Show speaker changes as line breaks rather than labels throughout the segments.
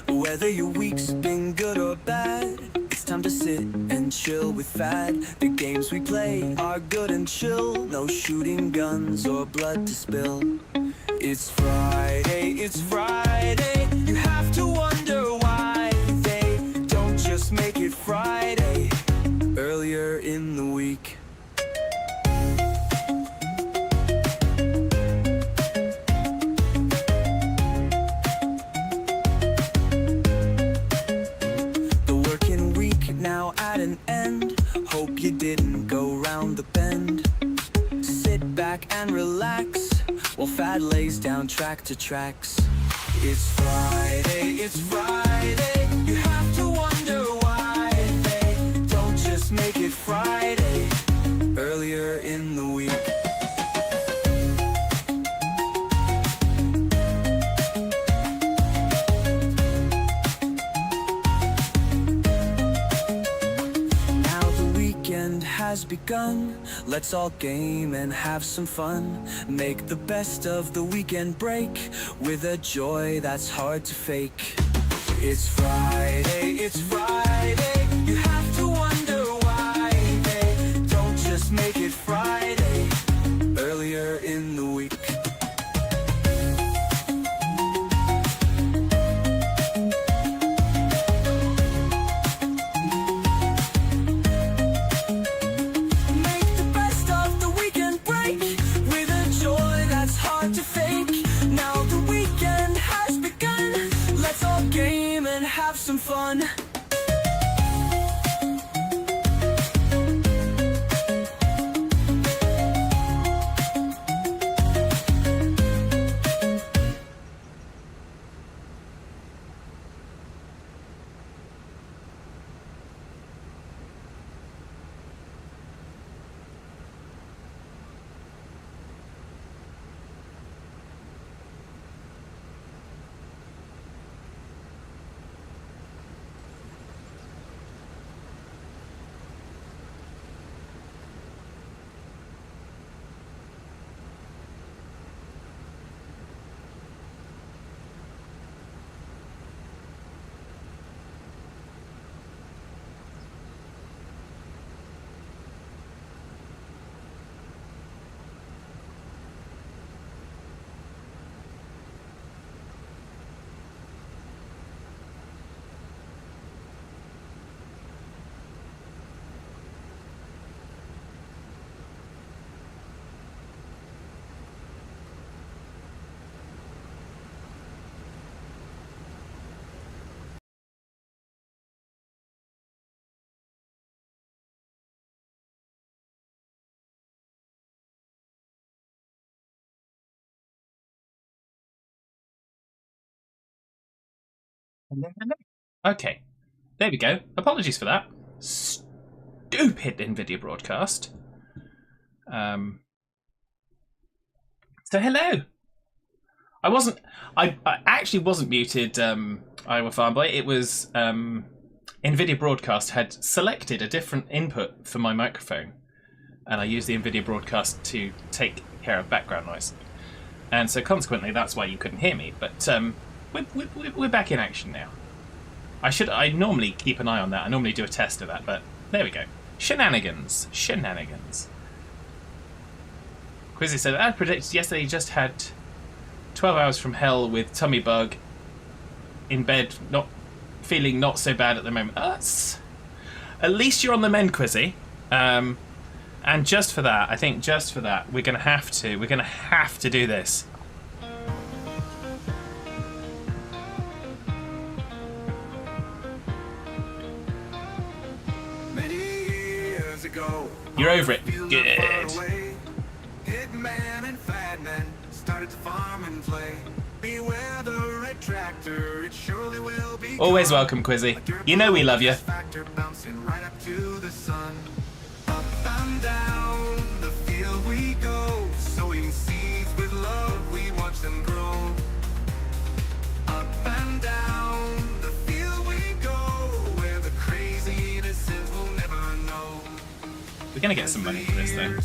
Whether your week's been good or bad, it's time to sit and chill with Fad. The games we play are good and chill, no shooting guns or blood to spill. It's Friday, you have to wonder why they don't just make it Friday earlier in the week. Hope you didn't go round the bend. Sit back and relax while Fad lays down track to tracks. It's Friday, you have to wonder why they don't just make it Friday earlier in the week. Has begun. Let's all game and have some fun. Make the best of the weekend break with a joy that's hard to fake. It's Friday, you have to wonder why they don't just make it Friday earlier in the week. Some fun.
Okay, there we go. Apologies for that. Stupid NVIDIA broadcast. So hello. I actually wasn't muted, Iowa Farmboy. It was NVIDIA broadcast had selected a different input for my microphone, and I used the NVIDIA broadcast to take care of background noise. And so consequently, that's why you couldn't hear me. But we're back in action now. I normally keep an eye on that. I normally do a test of that, but there we go. Shenanigans. Quizzy said, I predicted yesterday you just had 12 hours from hell with tummy bug, in bed, not feeling not so bad at the moment. At least you're on the mend, Quizzy. And just for that, I think just for that, we're gonna have to do this. You're over it. Good. Hitman and Fadman started to farm and play. Beware the red tractor, it surely will be. Always welcome, Quizzy. You know we love you. Bouncing right up to the sun. Up and down the field we go, sowing seeds with love, we watch them grow. Up and down the field we go, where the crazy innocent will never know. We're gonna get some money for this though.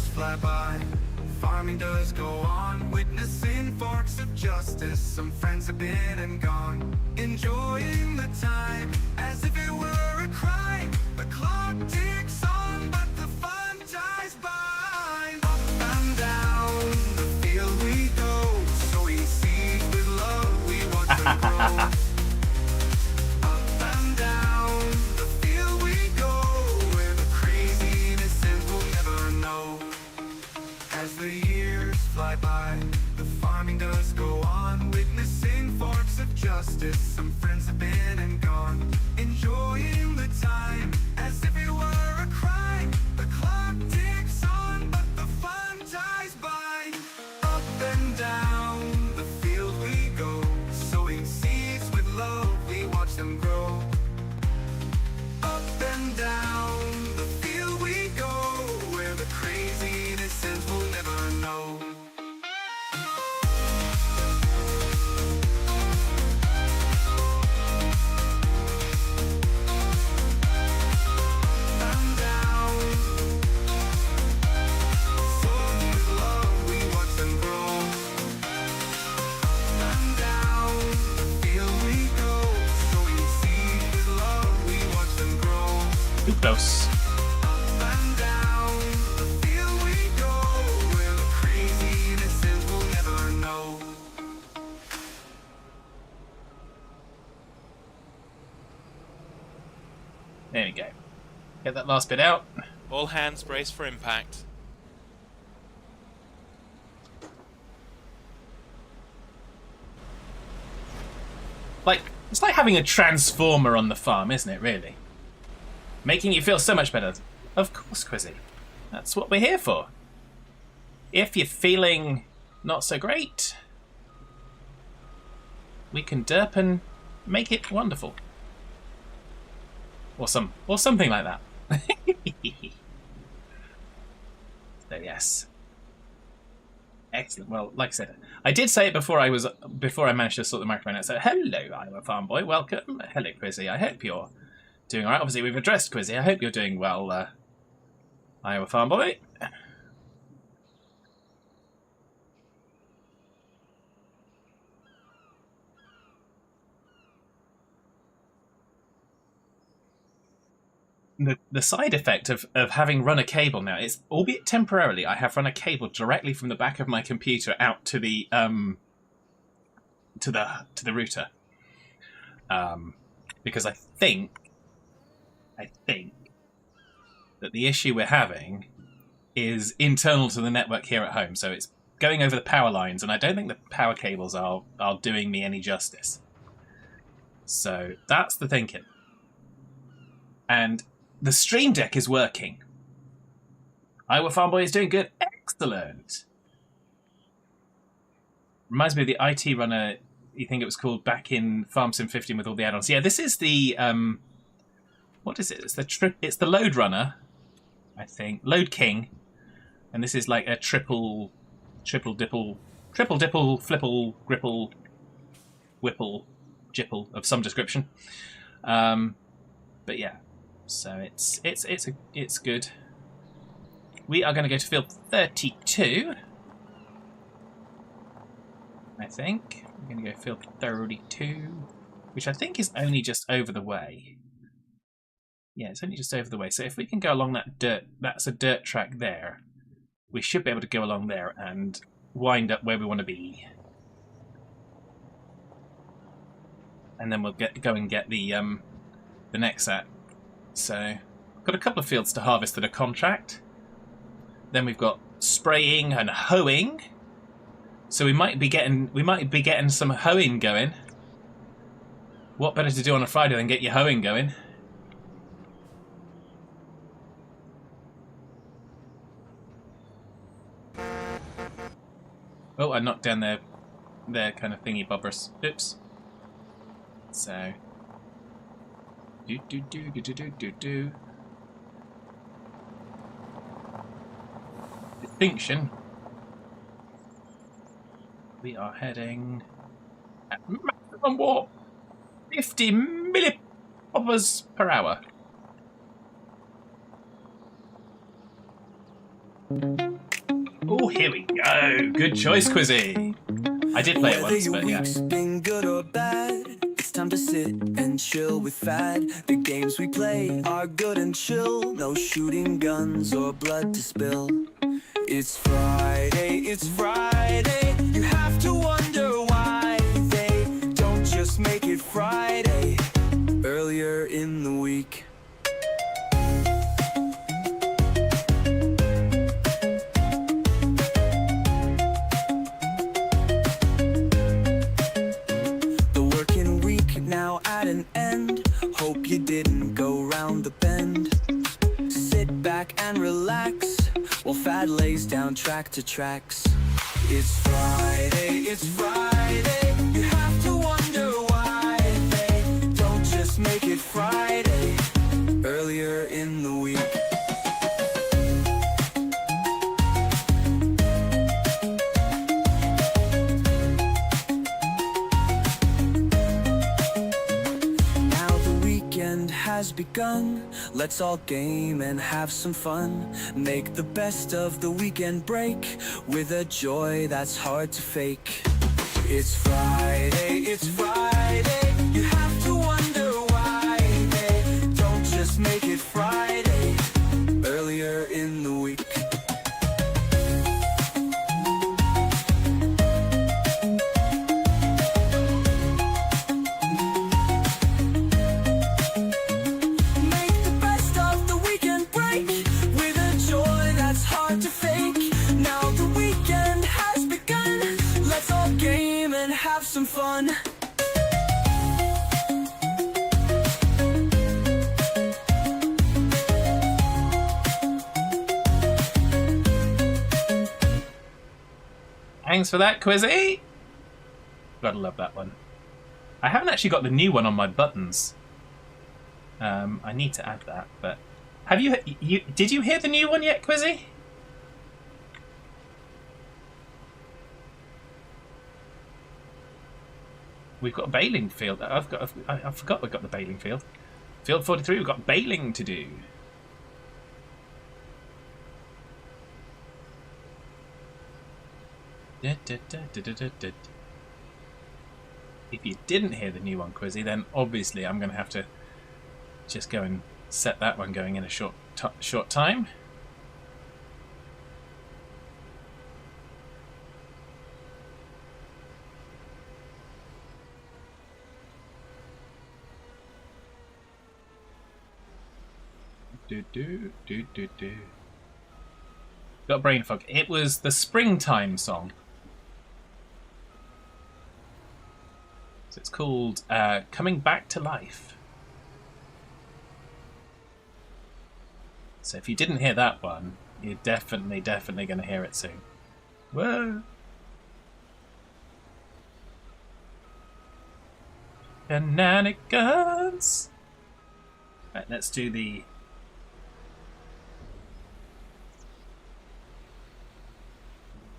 farming does go on, witnessing forks of justice. Some friends have been and gone, enjoying the time as if it were a crime. The clock ticks on, but the fun dies by. Up and down the field we go, sowing seeds with love, we watch them grow. Up and down the field we go, where the craziness ends we'll never know. As the years fly by, the farming does go on, witnessing forks of justice. Some friends have been and gone, enjoying the time as if it were a crime. The clock ticks on, but the fun dies by. Up and down the field we go, sowing seeds with love, we watch them grow. Up and down the field we go, where the craziness ends we'll never know. And down, sown with love, we watch them grow. Up and down the field we go, sowing seeds with love, we watch them grow.
Too close.
Up and down the field we go, where the craziness ends we'll never know.
There we go. Get that last bit out.
All hands brace for impact.
Like, it's like having a transformer on the farm, isn't it, really? Making you feel so much better. Of course, Quizzy. That's what we're here for. If you're feeling not so great, we can derp and make it wonderful. Or something like that. So yes. Excellent. Well, like I said, I did say it before I managed to sort the microphone out. So hello, I'm a farm boy. Welcome. Hello, Quizzy. I hope you're doing alright. Obviously, we've addressed Quizzy. I hope you're doing well, Iowa farm boy. The side effect of having run a cable now is, albeit temporarily, I have run a cable directly from the back of my computer out to the router, because I think that the issue we're having is internal to the network here at home, so it's going over the power lines, and I don't think the power cables are doing me any justice. So that's the thinking. And the Stream Deck is working. Iowa Farm Boy is doing good. Excellent. Reminds me of the IT runner, you think it was called, back in Farm Sim 15 with all the add-ons. Yeah, this is the what is it? It's the Load Runner, I think. Load King. And this is like a triple dipple, flipple, gripple, whipple, jipple of some description. But yeah. So it's good. We are going to go to field 32. I think we're going to go field 32, which I think is only just over the way. Yeah, it's only just over the way. So if we can go along that dirt, that's a dirt track there. We should be able to go along there and wind up where we want to be. And then we'll go and get the NEXAT. So, I've got a couple of fields to harvest that are contract. Then we've got spraying and hoeing. So we might be getting some hoeing going. What better to do on a Friday than get your hoeing going? Oh, I knocked down their kind of thingy bobbers. Oops. So. Do. Distinction. We are heading at maximum warp 50 millibobbers per hour. Ooh. Oh, here we go. Good choice, Quizzy. I did play it
Whether
once,
your
but yeah.
week's been good or bad, it's time to sit and chill with Fad. The games we play are good and chill, no shooting guns or blood to spill. It's Friday, it's Friday. You have to wonder why they don't just make it Friday earlier in the week. The working week now at an end. Hope you didn't go round the bend. Sit back and relax while Fad lays down track to tracks. It's Friday, it's Friday. You have to wonder why they don't just make it Friday earlier in the week. Now the weekend has begun. Let's all game and have some fun. Make the best of the weekend break with a joy that's hard to fake. It's Friday, it's Friday. You have to wonder why they don't just make it Friday earlier in the week. Make the best of the weekend break with a joy that's hard to fake. Now the weekend has begun. Let's all game and have some fun.
Thanks for that, Quizzy. Gotta love that one. I haven't actually got the new one on my buttons. I need to add that, but have you did you hear the new one yet, Quizzy? We've got a bailing field. I forgot we've got the bailing field. Field 43, we've got bailing to do. If you didn't hear the new one, Quizzy, then obviously I'm going to have to just go and set that one going in a short time. Got brain fog. It was the springtime song. So it's called Coming Back to Life. So if you didn't hear that one, you're definitely going to hear it soon. Whoa! Shenanigans! Right, let's do the...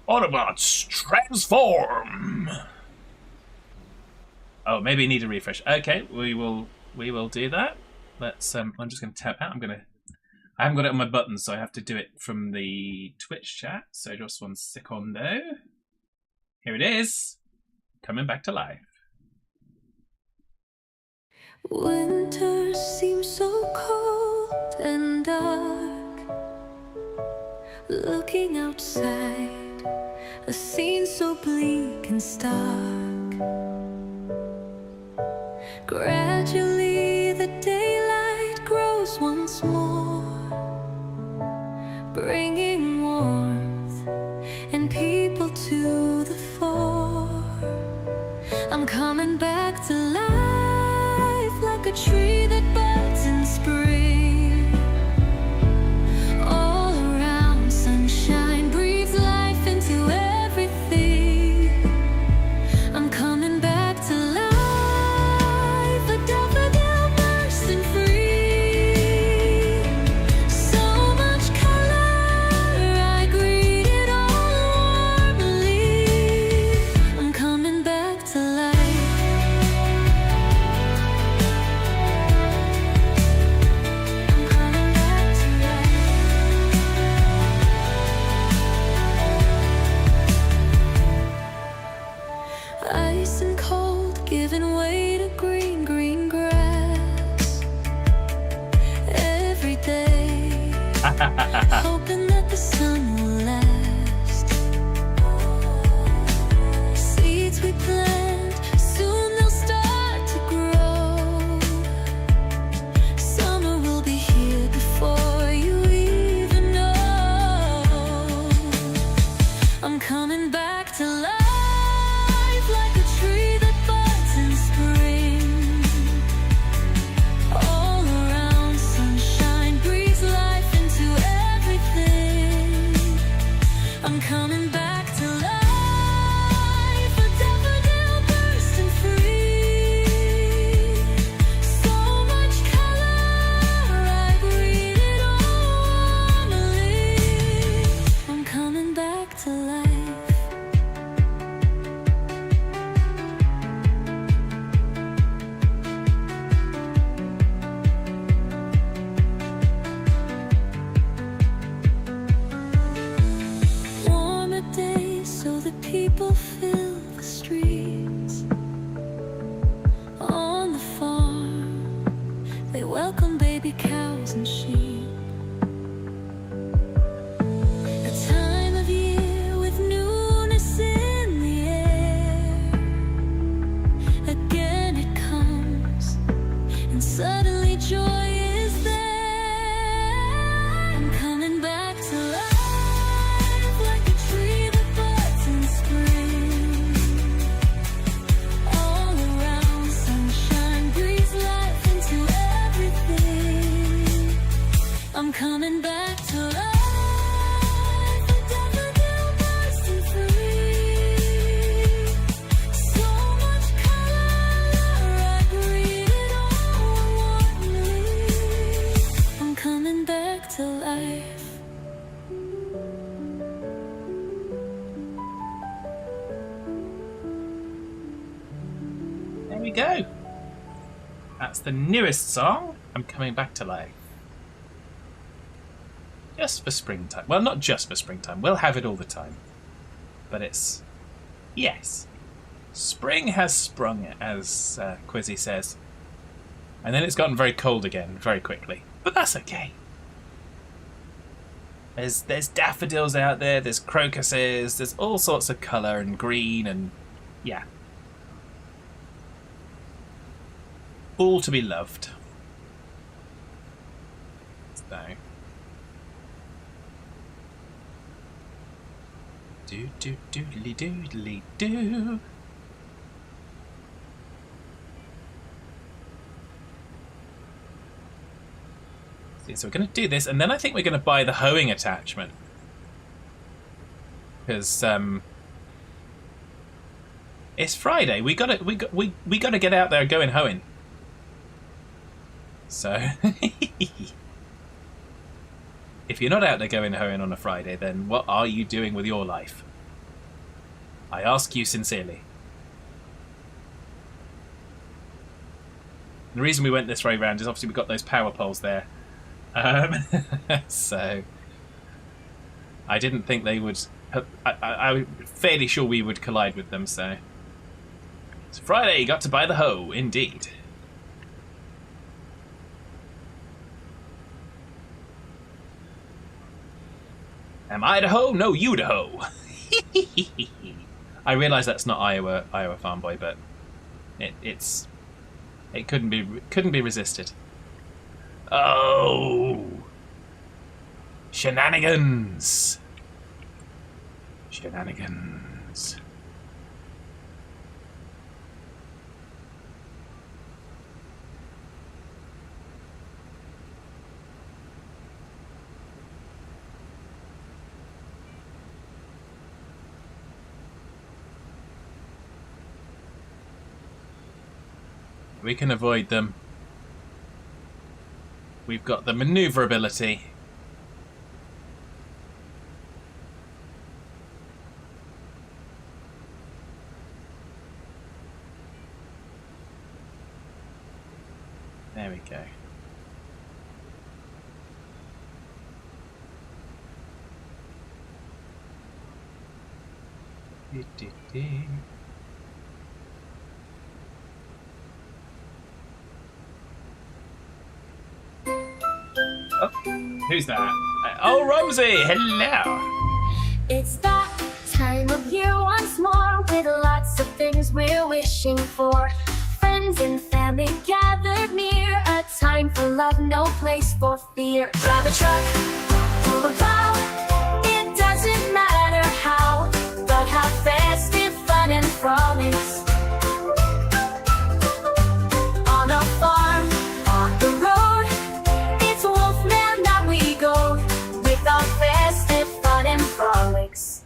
Autobots, transform! Oh, maybe you need a refresh. Okay, we will do that. Let's I'm just gonna tap out. I haven't got it on my buttons, so I have to do it from the Twitch chat. So just one secondo. Here it is. Coming back to life.
Winter seems so cold and dark. Looking outside, a scene so bleak and stark. Gradually the daylight grows once more, bringing warmth and people to the fore. I'm coming back to life like a tree that buds in spring. All around sunshine, breathe life into everything. I'm coming back to life, a daffodil bursts welcome baby cows and sheep. A time of year with newness in the air. Again it comes, and suddenly joy is there. I'm coming back to life like a tree that buds in spring. All around, sunshine breathes life into everything. I'm coming back to life, a daffodil bursting free. So much color, I breathe it all warmly. I'm coming back to life.
There we go. That's the newest song, I'm Coming Back to Life. Just for springtime. Well, not just for springtime. We'll have it all the time. But it's... yes. Spring has sprung, as Quizzy says. And then it's gotten very cold again, very quickly. But that's okay. There's daffodils out there, there's crocuses, there's all sorts of colour and green and... yeah. All to be loved. So... doodly doodly doo. So we're going to do this, and then I think we're going to buy the hoeing attachment, because it's Friday. We gotta get out there going hoeing. So if you're not out there going hoeing on a Friday, then what are you doing with your life? I ask you sincerely. The reason we went this way round is obviously we've got those power poles there. So I didn't think they would... I'm fairly sure we would collide with them, so... It's Friday, you got to buy the hoe, indeed. Am I the hoe? No, you the hoe. I realise that's not Iowa Farm Boy, but it couldn't be resisted. Oh, shenanigans! Shenanigans. We can avoid them. We've got the maneuverability. There we go. Oh, who's that? Oh, Rosie! Hello!
It's that time of year once more, with lots of things we're wishing for. Friends and family gathered near, a time for love, no place for fear. Drive a truck, pull a plow, it doesn't matter how, but have festive fun and frolics. On a farm, on the road, it's Wolfman that we go, with our festive fun and frolics.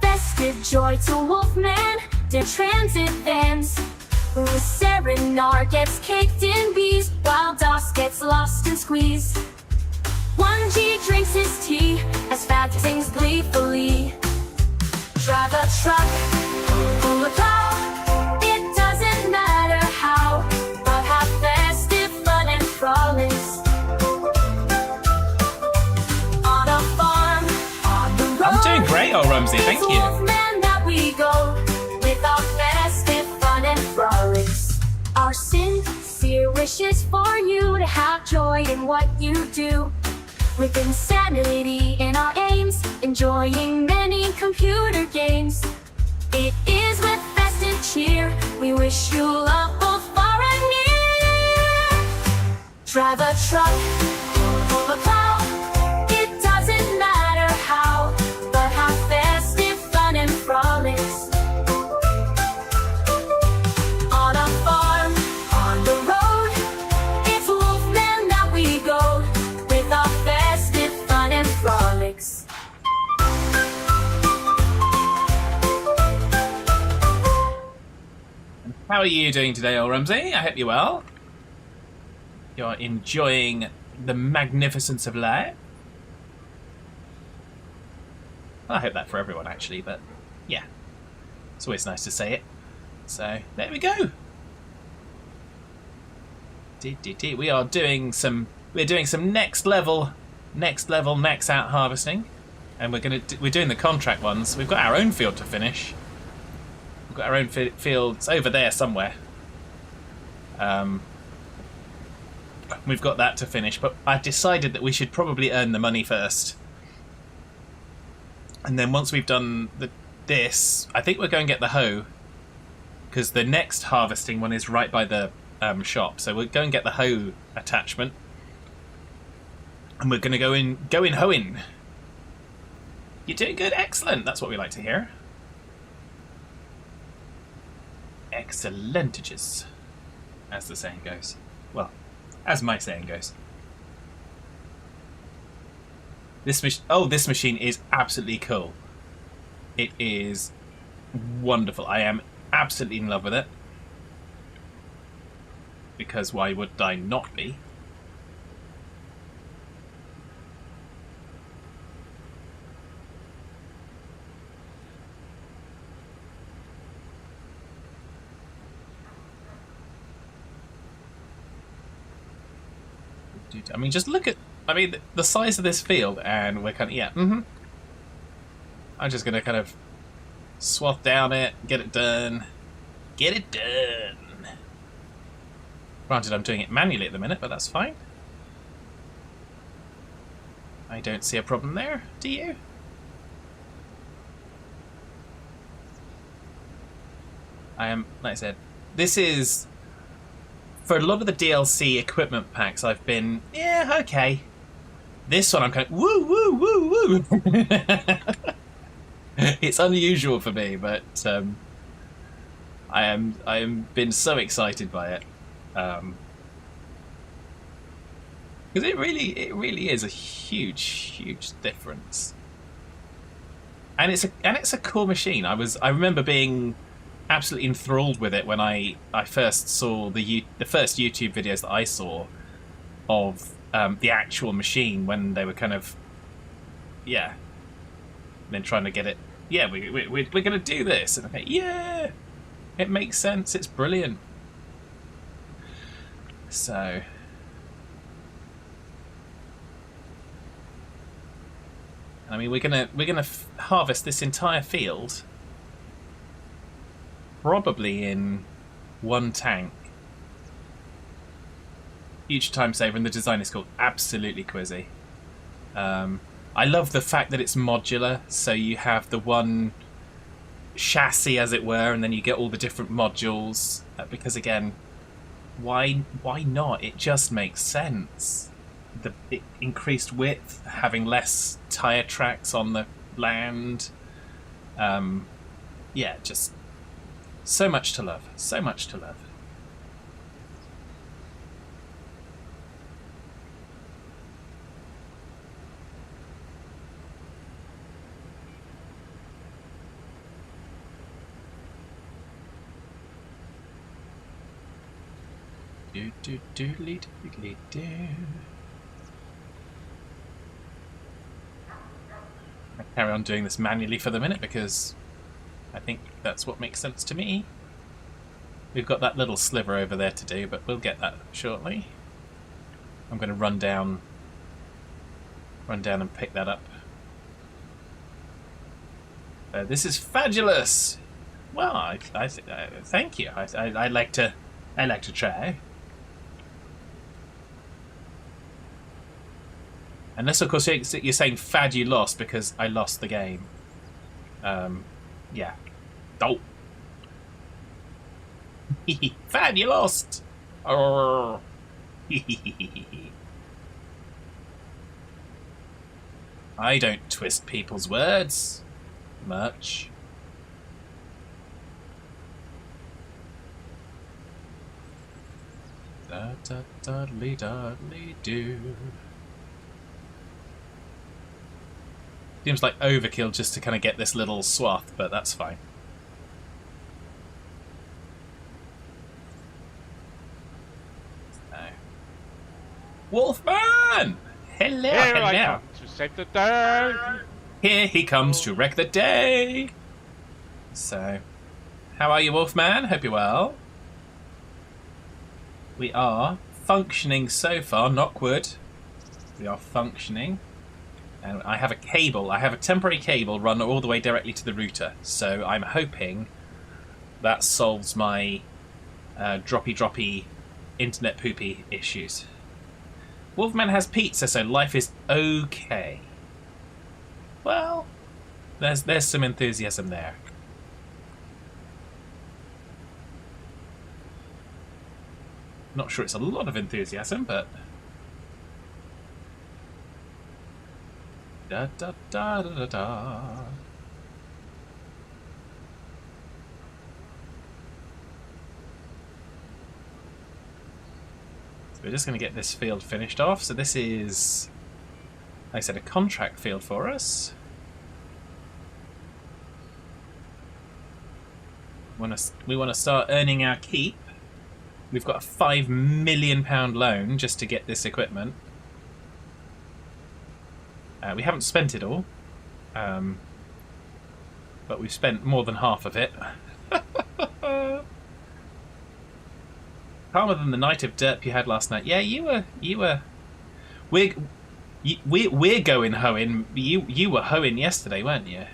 Festive joy to Wolfman, their transit vans. The Serenade gets caked in bees, while Doss gets lost and squeezed. 1G drinks his tea as Fat sings gleefully. Drive a truck, pull a plow, it doesn't matter how, but have festive fun and frolics. On a farm, on the road,
I'm doing great, oh Rumsey, thank you.
Wolfman that we go, with our festive fun and frolics. Our sin sincere wishes for you to have joy in what you do. With insanity in our aims, enjoying many computer games. It is with festive cheer we wish you love both far and near. Drive a truck, pull a plow, it doesn't matter how, but have festive fun and frolics. On a farm, on the road, it's Wolfman that we go, with our festive fun and frolics.
How are you doing today, old Rumsey? I hope you're well. You're enjoying the magnificence of life. Well, I hope that for everyone, actually, but yeah. It's always nice to say it. So, there we go. We are doing some... We're doing some next level NEXAT harvesting. And we're doing the contract ones. We've got our own field to finish. We've got our own field. It's over there somewhere. We've got that to finish, but I've decided that we should probably earn the money first. And then once we've done this, I think we're going to get the hoe, because the next harvesting one is right by the shop. So we'll go and get the hoe attachment, and we're going to go in hoeing. You're doing good, excellent. That's what we like to hear. Excellentages, as the saying goes. Well, as my saying goes. This machine is absolutely cool. It is wonderful. I am absolutely in love with it. Because why would I not be? I mean, just look at... I mean, the size of this field, and we're kind of... Yeah, I'm just going to kind of swath down it, get it done. Get it done! Granted, I'm doing it manually at the minute, but that's fine. I don't see a problem there, do you? I am... Like I said, this is... For a lot of the DLC equipment packs, I've been, yeah, okay. This one, I'm kind of, woo, woo, woo, woo. It's unusual for me, but I am been so excited by it, because it really is a huge difference, and it's a cool machine. I remember being absolutely enthralled with it when I first saw the first YouTube videos that I saw of the actual machine, when they were kind of, yeah, then trying to get it. Yeah, we're gonna do this, and okay, yeah, it makes sense. It's brilliant. So, I mean, we're gonna harvest this entire field. Probably in one tank. Huge time saver, and the design is cool. Absolutely quizzy. I love the fact that it's modular, so you have the one chassis, as it were, and then you get all the different modules. Because again, why not? It just makes sense. The increased width, having less tire tracks on the land. Yeah, just. So much to love. So much to love. Do do doodly doodly do. I carry on doing this manually for the minute because I think that's what makes sense to me. We've got that little sliver over there to do, but we'll get that shortly. I'm going to run down and pick that up. This is fabulous. Well, thank you. I like to try. Unless, of course, you're saying, Fad, you lost because I lost the game. Yeah. Oh. Fad, you lost! Oh. I don't twist people's words much. Da da dudley dudley do. Seems like overkill just to kind of get this little swath, but that's fine. So. Wolfman! Hello,
Here
hello.
I come to save the day.
Here he comes to wreck the day. So, how are you, Wolfman? Hope you're well. We are functioning so far, knock wood. We are functioning. And I have a cable, I have a temporary cable run all the way directly to the router. So I'm hoping that solves my droppy internet poopy issues. Wolfman has pizza, so life is okay. Well, there's some enthusiasm there. Not sure it's a lot of enthusiasm, but da da da da da da. So we're just going to get this field finished off. So this is, like I said, a contract field for us. We want to start earning our keep. We've got a £5 million loan just to get this equipment. We haven't spent it all, but we've spent more than half of it. Calmer than the night of derp you had last night. Yeah, you were. We're going hoeing. You were hoeing yesterday, weren't you?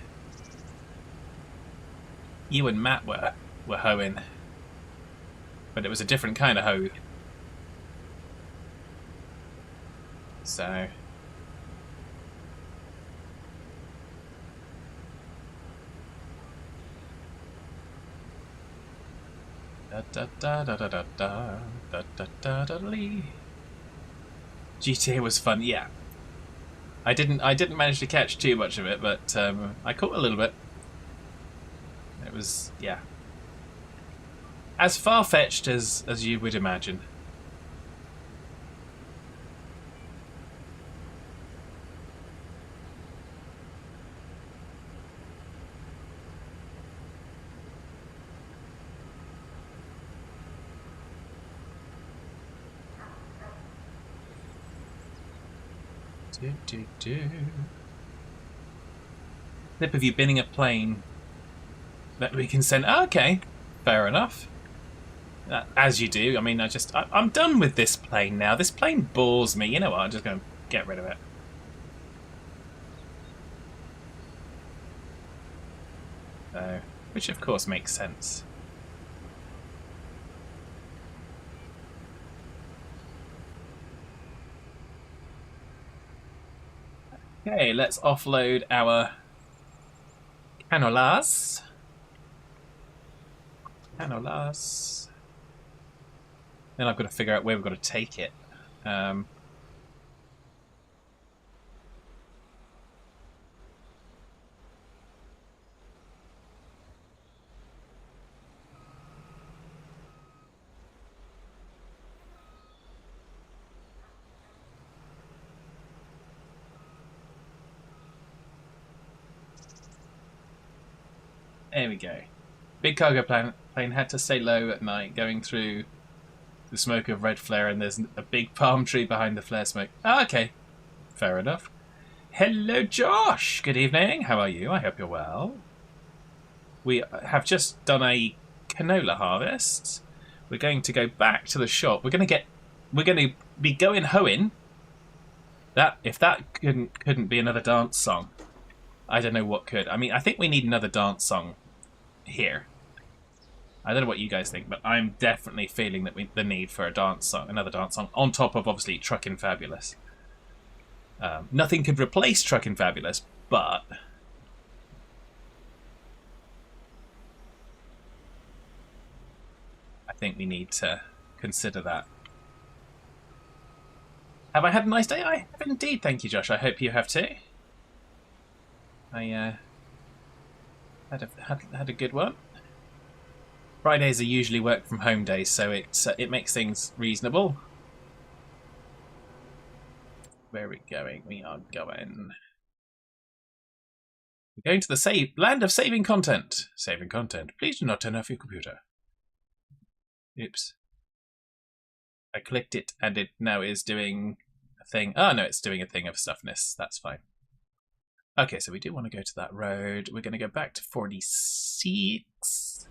You and Matt were hoeing, but it was a different kind of hoe. So. Da da da da da da da da da da lee. GTA was fun, yeah. I didn't manage to catch too much of it, but I caught a little bit. It was, yeah, as far-fetched as you would imagine. Clip of you binning a plane that we can send. Oh, okay, fair enough. As you do. I mean, I'm done with this plane now. This plane bores me. You know what? I'm just going to get rid of it. Which of course makes sense. Okay, let's offload our canolas. Then I've got to figure out where we've got to take it. There we go. Big cargo plane had to stay low at night, going through the smoke of red flare, and there's a big palm tree behind the flare smoke. Ah, okay. Fair enough. Hello, Josh. Good evening. How are you? I hope you're well. We have just done a canola harvest. We're going to go back to the shop. We're going to be going hoeing. That, if that couldn't be another dance song, I don't know what could. I mean, I think we need another dance song here. I don't know what you guys think, but I'm definitely feeling that the need for a dance song, another dance song, on top of obviously Truckin' Fabulous. Nothing could replace Truckin' Fabulous, but I think we need to consider that. Have I had a nice day? I have indeed, thank you, Josh. I hope you have too. I had a good one. Fridays are usually work from home days, so it makes things reasonable. Where are we going? We are going. We're going to the land of saving content. Saving content. Please do not turn off your computer. Oops. I clicked it and it now is doing a thing. Oh no, it's doing a thing of stuffness. That's fine. Okay, so we do want to go to that road. We're going to go back to 46.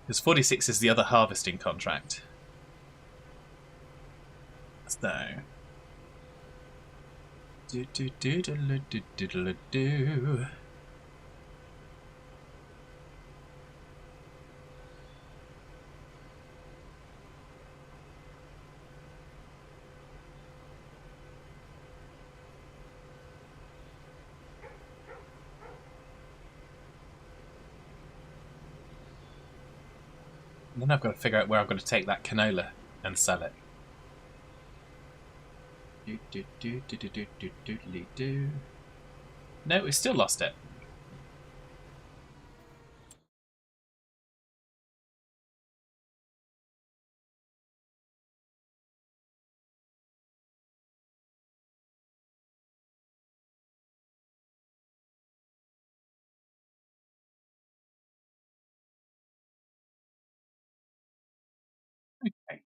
Because 46 is the other harvesting contract. So. Do. And then I've got to figure out where I've got to take that canola and sell it. No, we still lost it. Okay,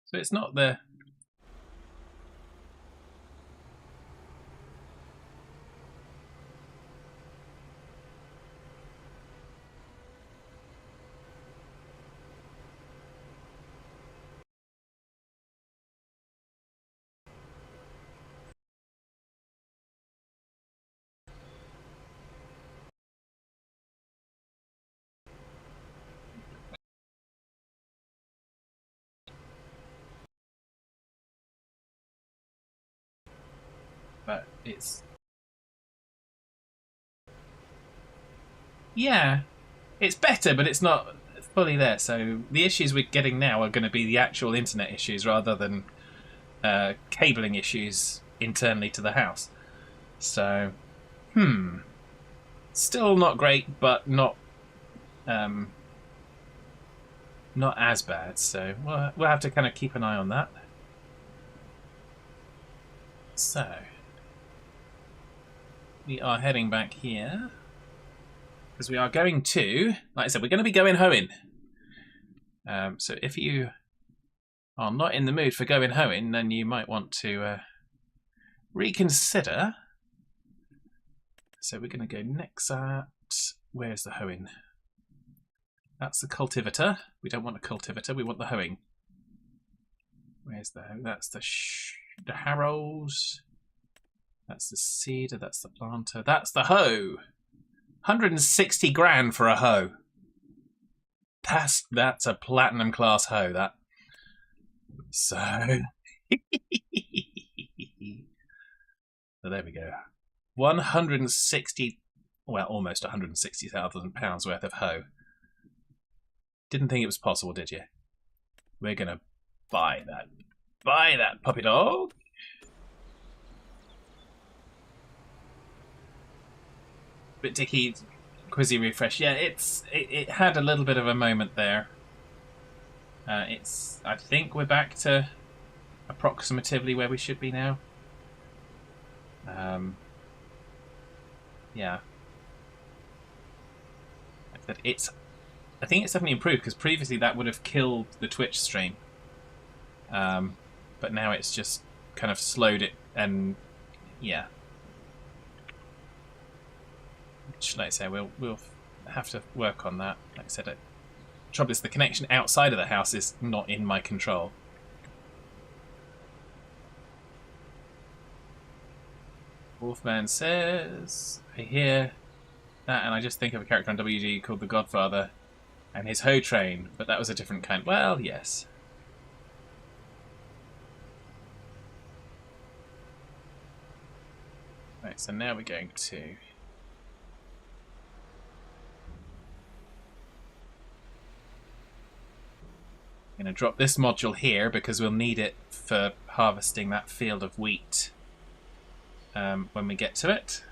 so it's not the... But it's... Yeah, it's better, but it's not fully there. So the issues we're getting now are going to be the actual internet issues rather than cabling issues internally to the house. So, still not great, but not as bad. So we'll have to kind of keep an eye on that. So we are heading back here. Because we are going to, like I said, we're going to be going hoeing. So if you are not in the mood for going hoeing, then you might want to reconsider. So we're going to go NEXAT. Where's the hoeing? That's the cultivator. We don't want a cultivator, we want the hoeing. Where's the hoe? That's the harrows. That's the seeder, that's the planter. That's the hoe! 160 grand for a hoe. That's a platinum class hoe, that. So so there we go. 160, well, almost £160,000 worth of hoe. Didn't think it was possible, did you? We're gonna buy that. Buy that puppy dog. But Dicky, Quizzy refresh. Yeah, it had a little bit of a moment there. I think we're back to approximatively where we should be now. Yeah. But I think it's definitely improved because previously that would have killed the Twitch stream. But now it's just kind of slowed it, and yeah. Which, like I say, we'll have to work on that. Like I said, the trouble is the connection outside of the house is not in my control. Wolfman says, I hear that and I just think of a character on WG called The Godfather and his hoe train, but that was a different kind. Well, yes. Right, so now we're going to drop this module here because we'll need it for harvesting that field of wheat when we get to it.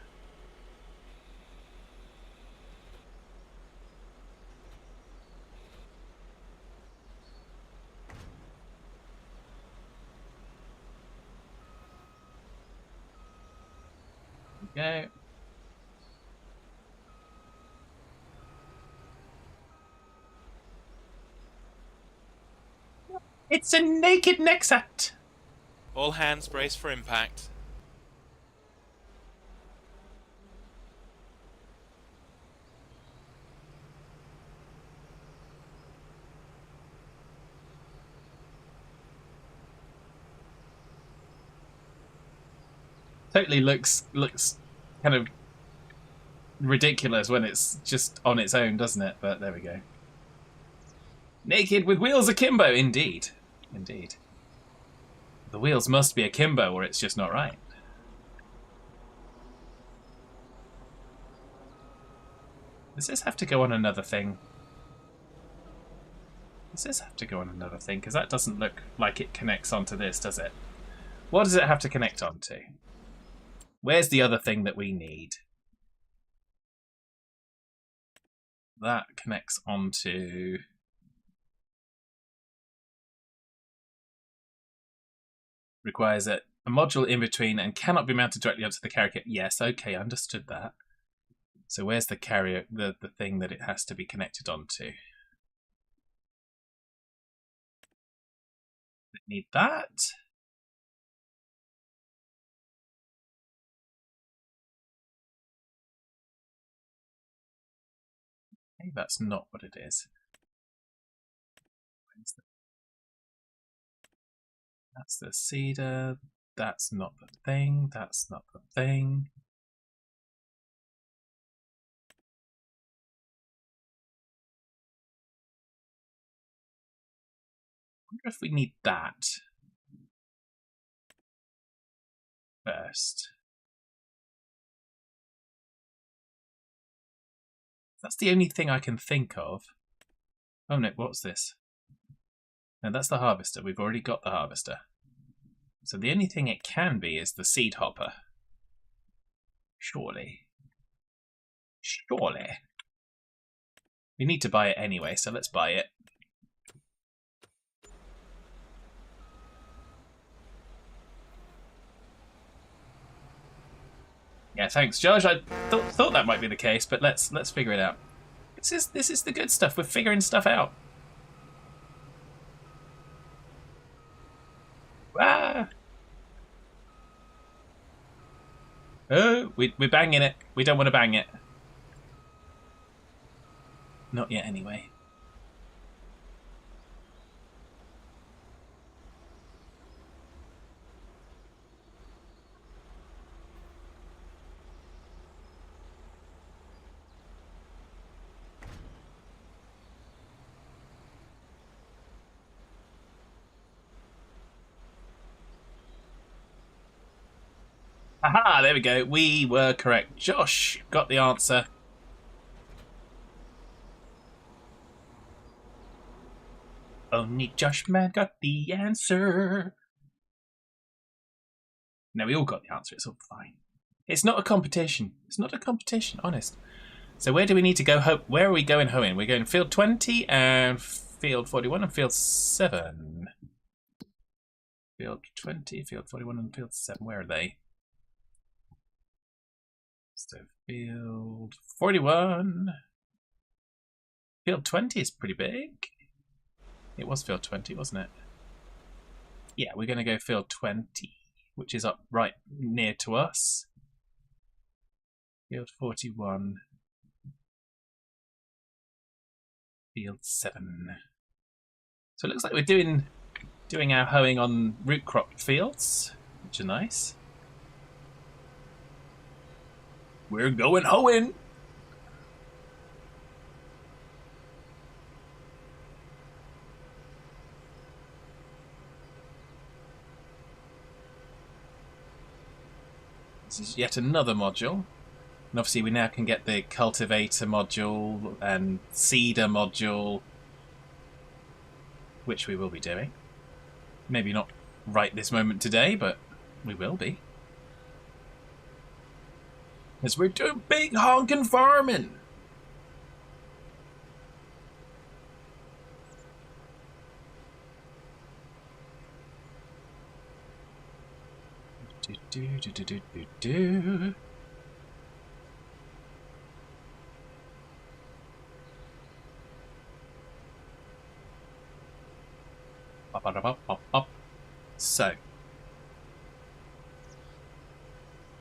There we go. It's a naked NEXAT!
All hands brace for impact.
Totally looks kind of ridiculous when it's just on its own, doesn't it? But there we go. Naked with wheels akimbo, indeed. Indeed. The wheels must be akimbo or it's just not right. Does this have to go on another thing? Does this have to go on another thing? Because that doesn't look like it connects onto this, does it? What does it have to connect onto? Where's the other thing that we need? That connects onto... Requires a module in between and cannot be mounted directly onto the carrier kit. Yes, okay, understood that. So where's the carrier, the thing that it has to be connected onto? Need that. Okay, that's not what it is. That's the cedar. That's not the thing. That's not the thing. I wonder if we need that first. That's the only thing I can think of. Oh no, what's this? No, that's the harvester. We've already got the harvester. So the only thing it can be is the seed hopper. Surely. Surely. We need to buy it anyway, so let's buy it. Yeah, thanks, Josh. I thought that might be the case, but let's figure it out. This is the good stuff. We're figuring stuff out. Ah! Oh, we're banging it. We don't want to bang it. Not yet, anyway. Aha, there we go. We were correct. Josh got the answer. Only Josh Man got the answer. No, we all got the answer. It's all fine. It's not a competition. It's not a competition, honest. So where do we need to go? Where are we going hoeing? We're going field 20 and field 41 and field 7. Field 20, field 41 and field 7. Where are they? So field 41. Field 20 is pretty big. It was field 20, wasn't it? Yeah, we're going to go field 20, which is up right near to us. Field 41. Field 7. So it looks like we're doing our hoeing on root crop fields, which are nice. We're going hoeing! This is yet another module. And obviously we now can get the cultivator module and seeder module, which we will be doing. Maybe not right this moment today, but we will be. As we're doing big honkin' farming. Do. So,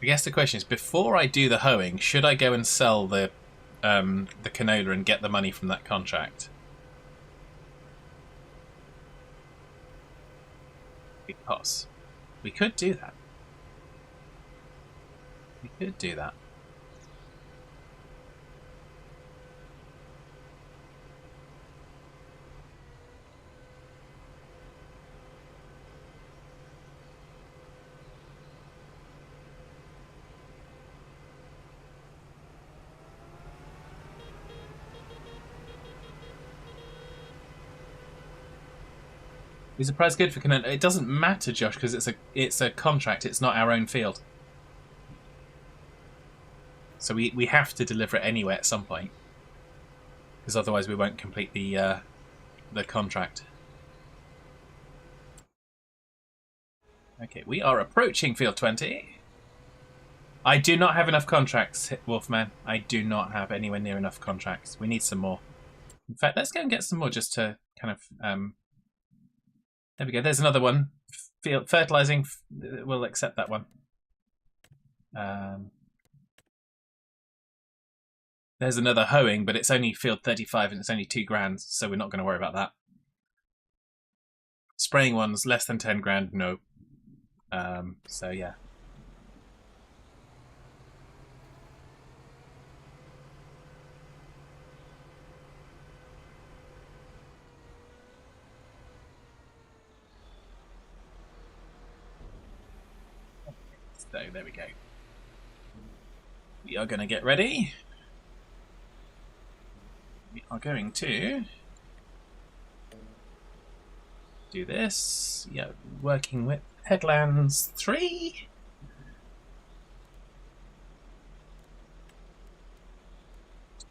I guess the question is, before I do the hoeing, should I go and sell the canola and get the money from that contract? Because we could do that. We could do that. Is the price good for canola? It doesn't matter, Josh, because it's a contract. It's not our own field. So we have to deliver it anyway at some point, because otherwise we won't complete the contract. Okay, we are approaching field 20. I do not have enough contracts, Wolfman. I do not have anywhere near enough contracts. We need some more. In fact, let's go and get some more just to kind of... There we go. There's another one. Field fertilizing. We'll accept that one. There's another hoeing, but it's only field 35 and it's only 2 grand, so we're not going to worry about that. Spraying ones less than 10 grand. No. So yeah. So there we go. We are going to get ready. We are going to do this. Yeah, working with headlands 3.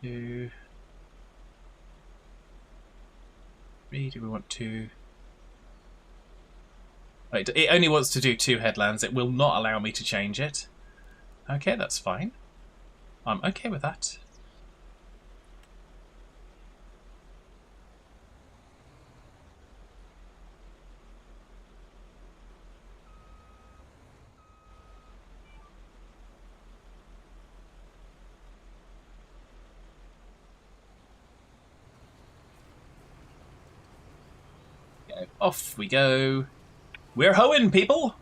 Do we want to? Right, it only wants to do 2 headlands. It will not allow me to change it. Okay, that's fine. I'm okay with that. Okay, off we go. We're hoeing, people!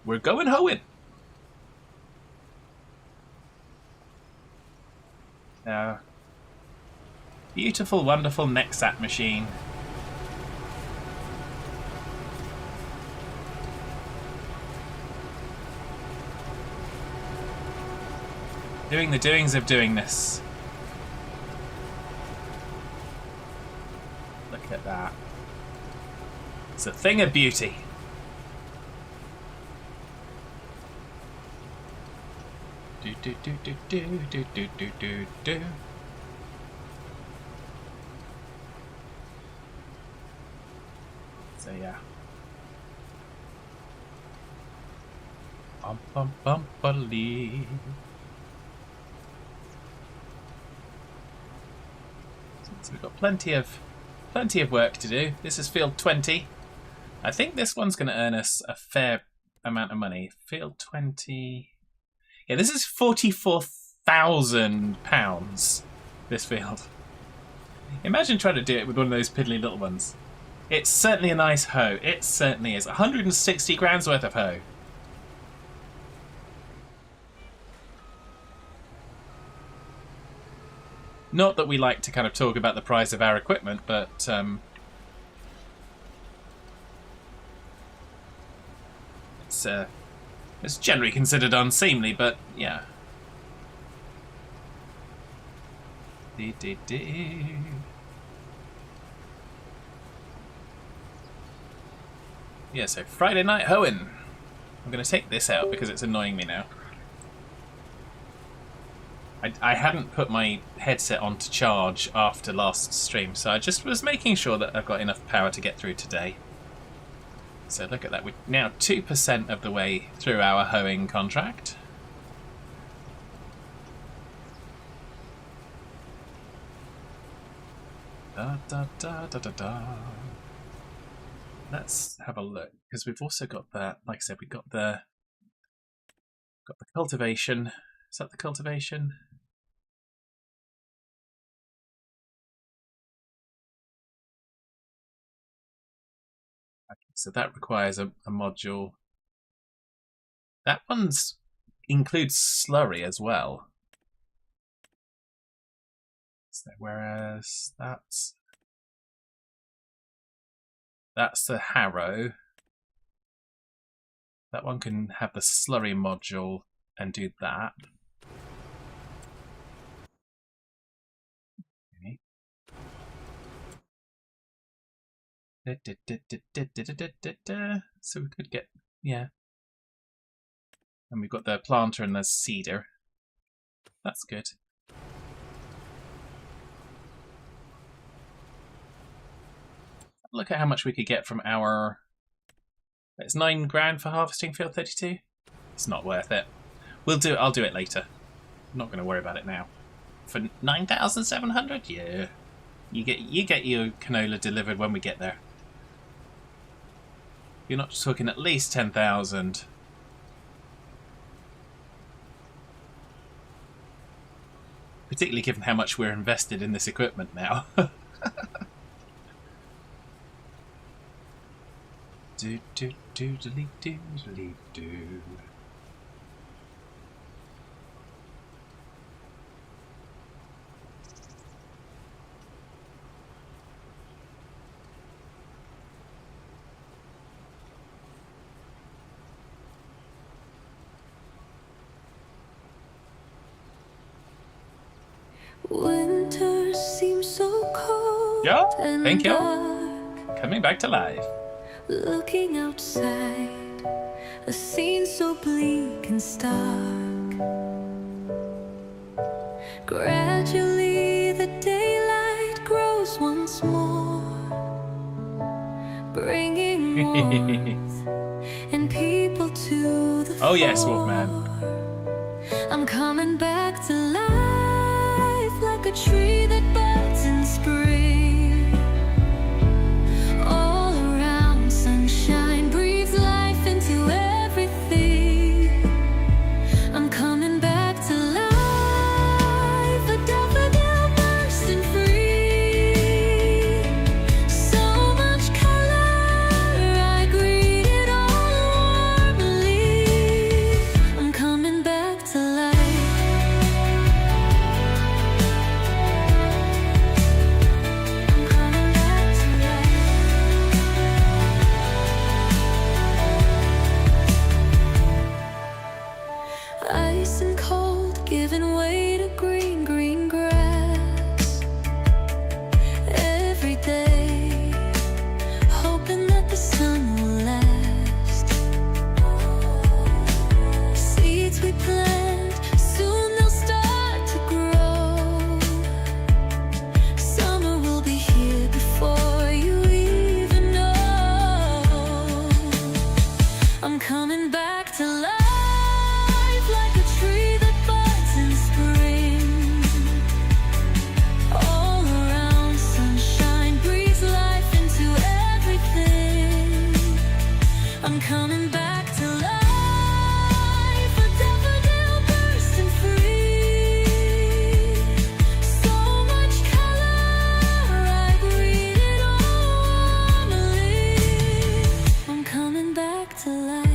We're going hoeing! Now, beautiful, wonderful NEXAT machine. Doing the doings of doing this. Look at that. It's a thing of beauty. Do do do do do do do do do. So yeah. Bum bum bum ba-lee. So we've got plenty of work to do. This is field 20. I think this one's going to earn us a fair amount of money. Field 20. Yeah, this is £44,000, this field. Imagine trying to do it with one of those piddly little ones. It's certainly a nice hoe. It certainly is. 160 grand's worth of hoe. Not that we like to kind of talk about the price of our equipment, but It's generally considered unseemly, but yeah. Yeah, so Friday night hoeing. I'm going to take this out because it's annoying me now. I hadn't put my headset on to charge after last stream, so I just was making sure that I've got enough power to get through today. So look at that, we're now 2% of the way through our hoeing contract. Da, da, da, da, da, da. Let's have a look, because we've also got the, like I said, we've got the cultivation. Is that the cultivation? Okay, so that requires a module. That one's includes slurry as well. So whereas that's the harrow. That one can have the slurry module and do that. Okay. So we could get, yeah. And we've got the planter and the seeder. That's good. Look at how much we could get from our... It's 9 grand for harvesting field 32. It's not worth it. I'll do it later. I'm not going to worry about it now. For 9,700? Yeah. You get your canola delivered when we get there. You're not talking at least 10,000. Particularly given how much we're invested in this equipment now. Do do do do do do do.
Winter seems so cold.
Yeah,
and
thank you.
dark.
Coming back to life.
Looking outside, a scene so bleak and stark. Gradually the daylight grows once more, bringing warmth and people to the
Oh yes,
fore.
Wolfman.
I'm coming back to life like a tree that buds in spring. All around sunshine, breathe life into everything. I'm coming back to life, a daffodil bursting free. So much color, I greet it all warmly. I'm coming back to life. I'm coming back to life. Ice and cold giving way to green, green grass. Every day, hoping that the sun will last. Seeds we plant, soon they'll start to grow. Summer will be here before you even know. I'm coming back to life like a tree that buds in spring. All around sunshine breathes life into everything. I'm coming back to life, a daffodil bursting free. So much color, I greet it all warmly. I'm coming back to life.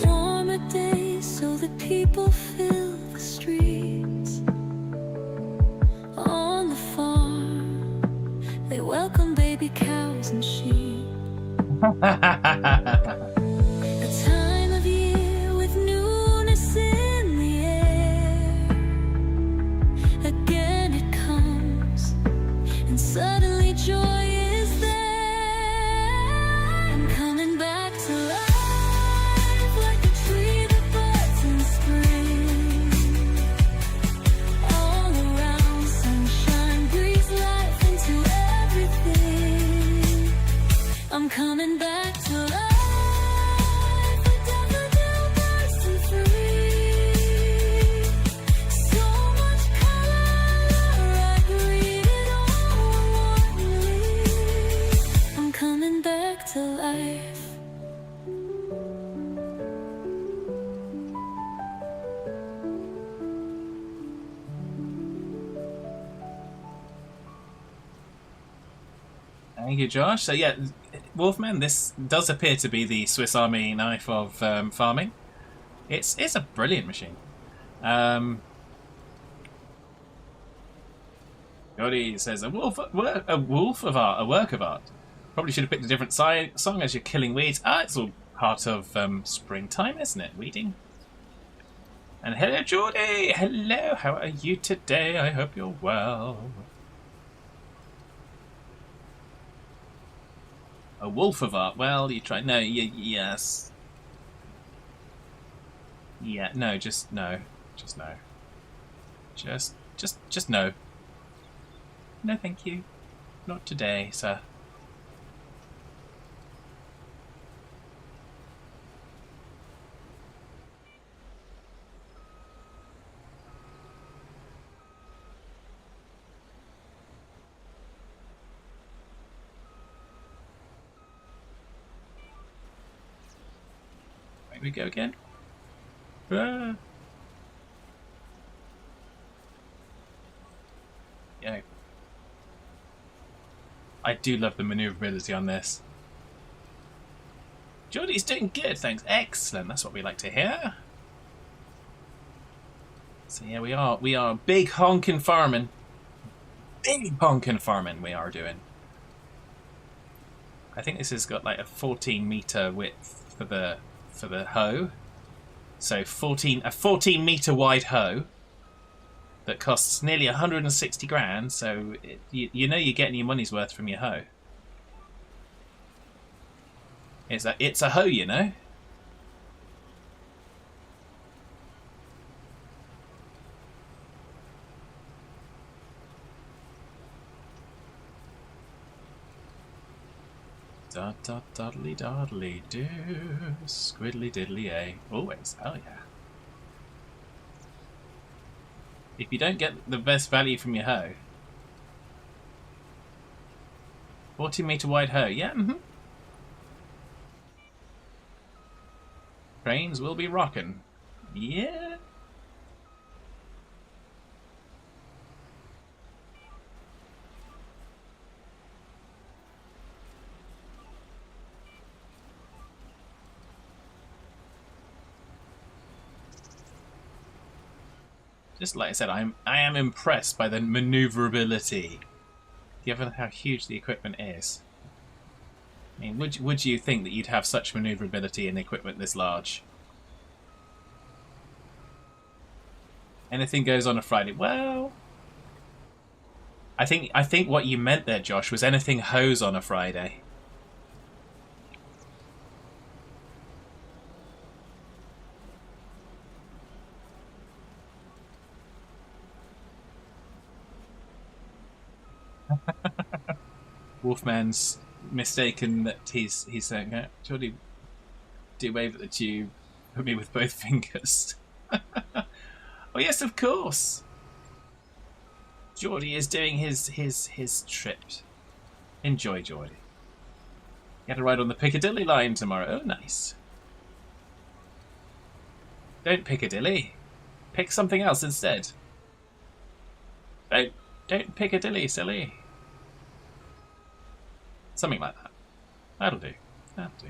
Warmer days. A time of year with newness in the air. Again it comes, and suddenly joy is there. I'm coming back to life like a tree that buds in spring. All around, sunshine breathes life into everything. I'm coming back to life, a daffodil bursting free. So much color, I greet it all warmly. I'm coming back to life.
Thank you, Josh. So yeah, Wolfman, this does appear to be the Swiss Army knife of farming. It's a brilliant machine. Jody says a wolf of art, a work of art. Probably should have picked a different song as you're killing weeds. It's all part of springtime, isn't it? Weeding. And hello, Jordy. Hello. How are you today? I hope you're well. A wolf of art. Well, you try. No. Yes. Yeah. No. Just no. Just no. Just no. No, thank you. Not today, sir. Here we go again. Ah. Yeah. I do love the maneuverability on this. Jordy's doing good, thanks. Excellent. That's what we like to hear. So yeah, we are big honkin' farming. Big honkin' farming we are doing. I think this has got like a 14-meter width for the hoe. So a 14-meter wide hoe that costs nearly 160 grand. So you know you're getting your money's worth from your hoe. It's a hoe, you know. Dot dot doddly doddly do, squiddly diddly a. Always, hell yeah. If you don't get the best value from your hoe, 40-meter wide hoe, yeah. Trains will be rocking, yeah. Just like I said, I am impressed by the maneuverability, given how huge the equipment is. I mean, would you think that you'd have such maneuverability in equipment this large? Anything goes on a Friday. Well, I think what you meant there, Josh, was anything hose on a Friday. Wolfman's mistaken that he's saying, Jordy, do wave at the tube, put me with both fingers. Oh yes, of course. Jordy is doing his trip. Enjoy, Jordy. You had to ride on the Piccadilly line tomorrow. Oh, nice. Don't Piccadilly. Pick something else instead. Don't Piccadilly, silly. Something like that. That'll do. That'll do.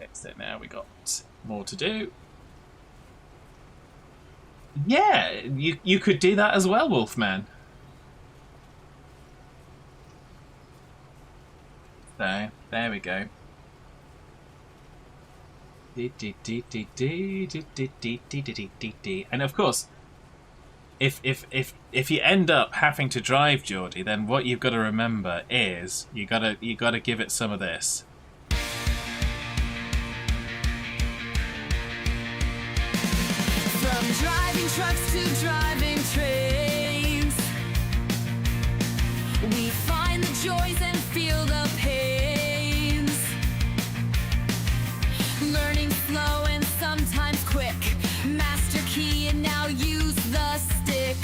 Exit now. We got more to do. Yeah, you could do that as well, Wolfman. So there we go. And of course, if you end up having to drive Geordie, then what you've got to remember is you gotta give it some of this.
From driving trucks to driving trains, we find the joys and feel the pains. Learning slow and sometimes quick, master key and now use the stick.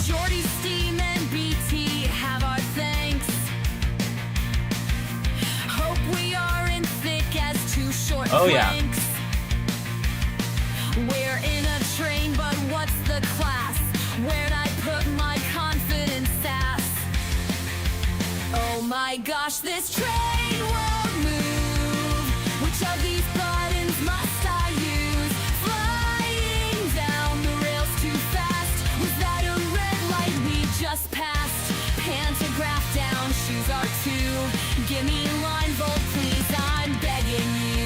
Geordie, Steam and BT have our thanks. Hope we aren't thick as two short
Oh, yeah.
planks. We're in a train, but what's the class? Where'd I put my confidence sass? Oh my gosh, this train won't move. Which of these buttons must I use? Flying down the rails too fast. Was that a red light we just passed? Pantograph down, shoes are two. Give me line volt, please, I'm begging you.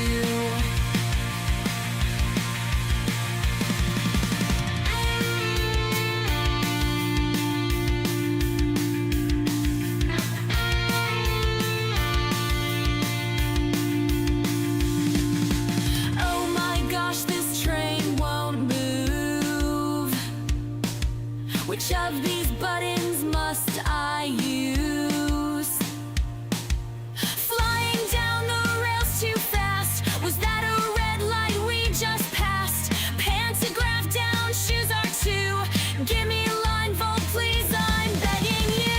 Oh my gosh, this train won't move. Which of these buttons must I use? Flying down the rails too fast. Was that a red light we just passed? Pantograph down, shoes are two. Give me a line volt, please, I'm begging you.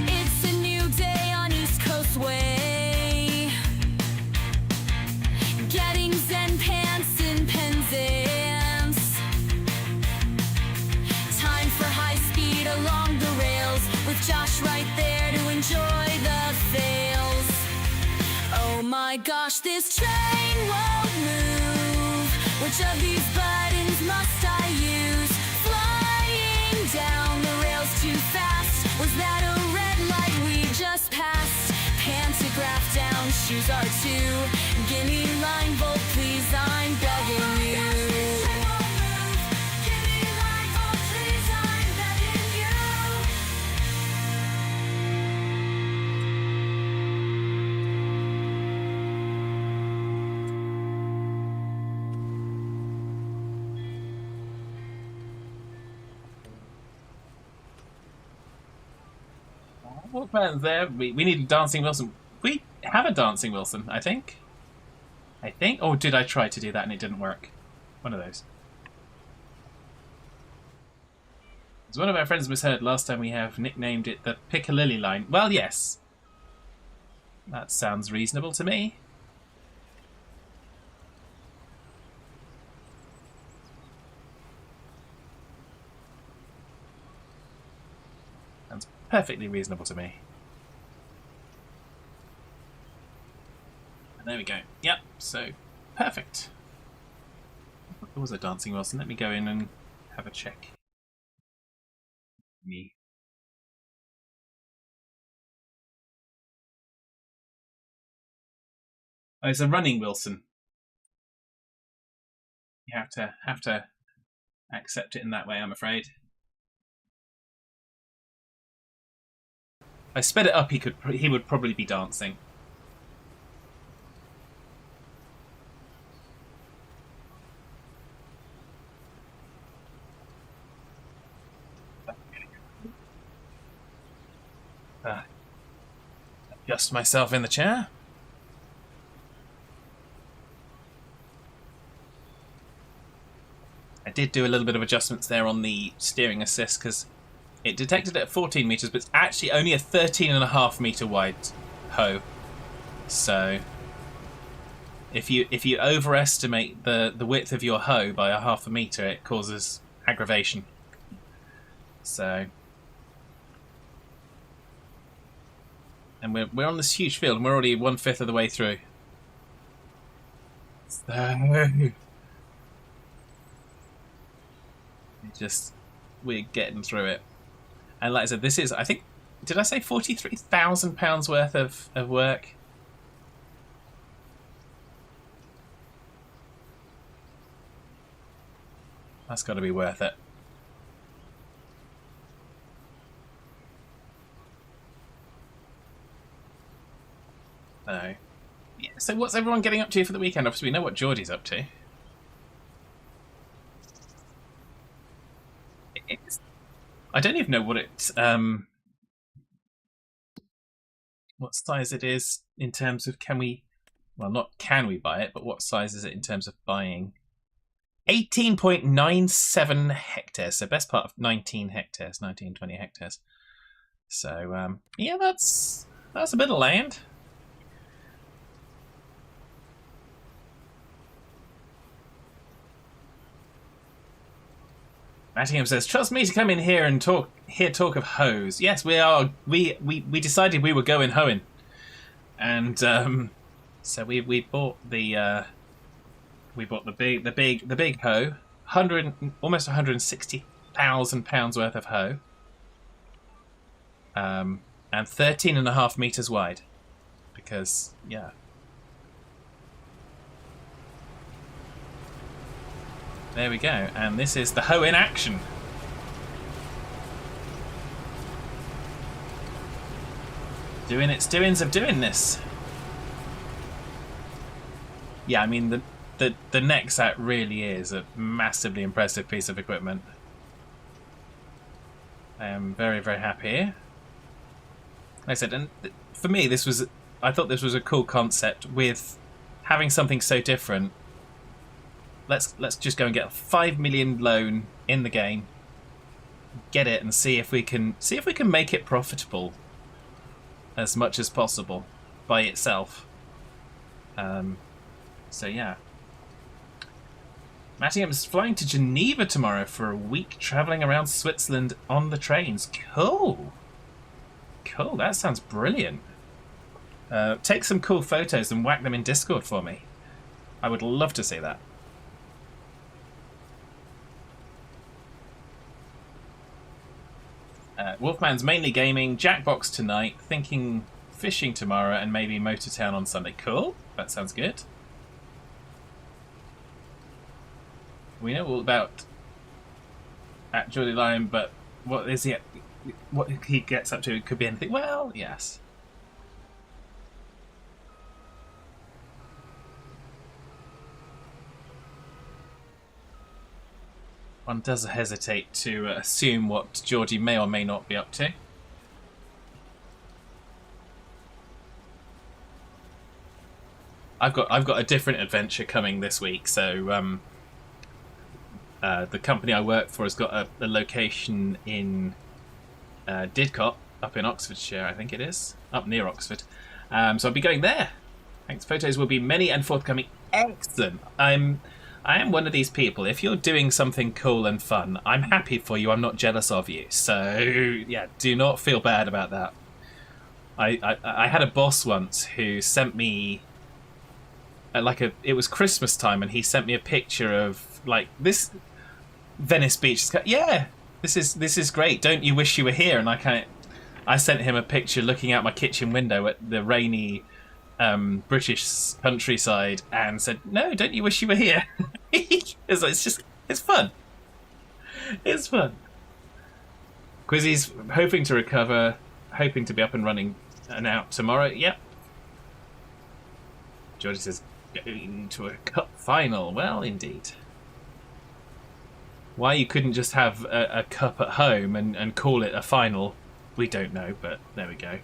It's a new day on East Coast Way. Getting Zen pants in Penzance. Time for high speed along the rails, with Josh right there to enjoy the fails. Oh my gosh, this train won't move. Which of these buttons must I use? Flying down the rails too fast. Was that a red light we just passed? Pantograph down, shoes are two. Give me line volt, please, I'm begging you. Give me line volt, please, I'm begging you.
What plans there? We need a Dancing Wilson. We have a Dancing Wilson, I think. Or did I try to do that and it didn't work? One of those. As one of our friends misheard last time, we have nicknamed it the Piccalilli line. Well, yes. That sounds reasonable to me. Sounds perfectly reasonable to me. And there we go. Yep, so perfect. There was a Dancing Wilson. Let me go in and have a check. Me. Oh, it's a running Wilson. You have to accept it in that way, I'm afraid. If I sped it up, he would probably be dancing. Adjust myself in the chair. I did do a little bit of adjustments there on the steering assist because it detected it at 14 meters, but it's actually only a 13.5 meter wide hoe. So if you overestimate the width of your hoe by a half a meter, it causes aggravation. So, and we're on this huge field, and we're already 1/5 of the way through. So we're getting through it. And like I said, this is, I think, did I say £43,000 worth of work? That's got to be worth it. So, yeah, so what's everyone getting up to for the weekend? Obviously, we know what Geordie's up to. I don't even know what it what size it is in terms of not can we buy it, but what size is it in terms of buying? 18.97 hectares, so best part of 19 hectares, 20 hectares. So yeah, that's a bit of land. Mattingham says, "Trust me to come in here and talk of hoes." Yes, we are. We decided we were going hoeing, and so we bought the big hoe, almost £160,000 worth of hoe, and 13.5 meters wide, because yeah. There we go, and this is the hoe in action. Doing its doings of doing this. Yeah, I mean the NEXAT really is a massively impressive piece of equipment. I am very, very happy. Like I said, and for me, I thought this was a cool concept with having something so different. Let's just go and get a 5 million loan in the game, get it, and see if we can make it profitable as much as possible by itself. So yeah, Mattingham's flying to Geneva tomorrow for a week, traveling around Switzerland on the trains. Cool. That sounds brilliant. Take some cool photos and whack them in Discord for me. I would love to see that. Wolfman's mainly gaming, Jackbox tonight, thinking fishing tomorrow, and maybe Motortown on Sunday. Cool, that sounds good. We know all about at Geordie Lion, but what he gets up to could be anything. Well, yes. One does hesitate to assume what Geordie may or may not be up to. I've got a different adventure coming this week, so the company I work for has got a location in Didcot, up in Oxfordshire, I think it is, up near Oxford. So I'll be going there. Thanks. Photos will be many and forthcoming. Excellent. I am one of these people. If you're doing something cool and fun, I'm happy for you. I'm not jealous of you. So yeah, do not feel bad about that. I had a boss once who sent me it was Christmas time, and he sent me a picture of like this Venice Beach. Yeah, this is great. Don't you wish you were here? And I sent him a picture looking out my kitchen window at the rainy British countryside and said, "No, don't you wish you were here?" It's fun. It's fun. Quizzy's hoping to recover, hoping to be up and running and out tomorrow. Yep. Geordie says, going to a cup final. Well, indeed. Why you couldn't just have a cup at home and call it a final, we don't know, but there we go.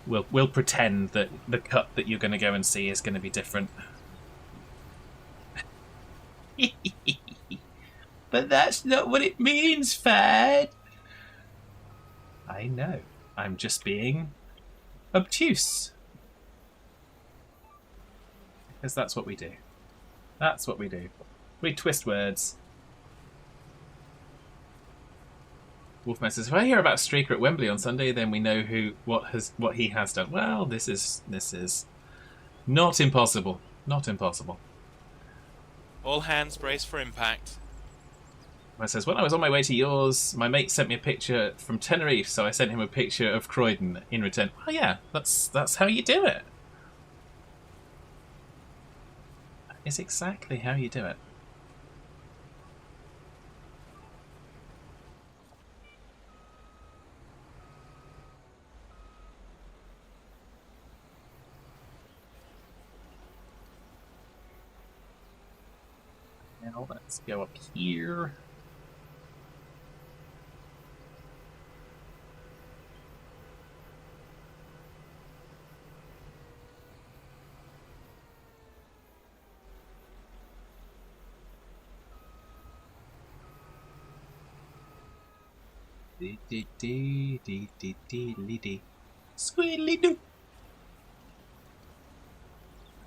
We'll pretend that the cup that you're going to go and see is going to be different. But that's not what it means, Fad. I know. I'm just being obtuse. Because that's what we do. That's what we do. We twist words. Wolfman says, if I hear about Streaker at Wembley on Sunday, then we know what he has done. Well, this is not impossible. Not impossible.
All hands brace for impact.
It says, when I was on my way to yours, my mate sent me a picture from Tenerife, so I sent him a picture of Croydon in return. Oh yeah, that's how you do it. That is exactly how you do it. Now let's go up here. Squidly doo.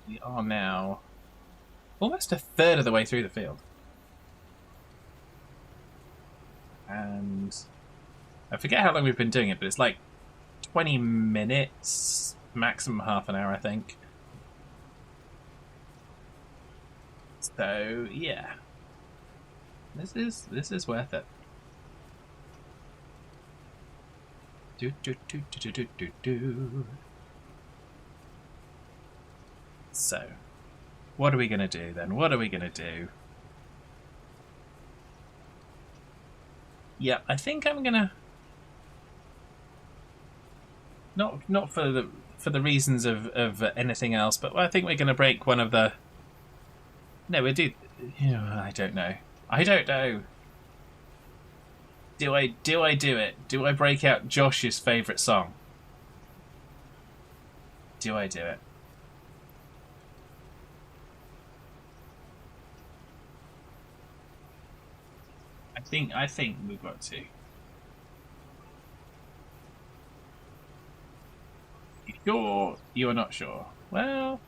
We are now almost a third of the way through the field. And I forget how long we've been doing it, but it's like 20 minutes, maximum half an hour, I think. So yeah, this is worth it. So, what are we gonna do then? What are we gonna do? Yeah, I think I'm gonna not for the reasons of anything else, but I think we're gonna break one of the. No, we do. I don't know. I don't know. Do I do it? Do I break out Josh's favourite song? Do I do it? I think we've got to. You sure? You're not sure? Well,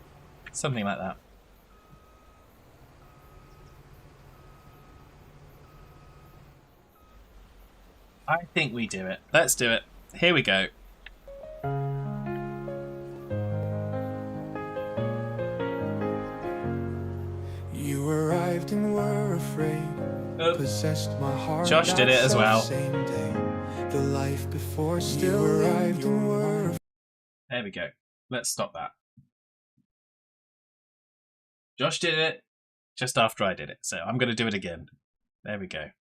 something like that. I think we do it. Let's do it. Here we go.
You arrived and were afraid. Possessed my heart.
Josh did it as well.
Same day. The life before still arrived and were.
There we go. Let's stop that. Josh did it just after I did it, so I'm going to do it again. There we go.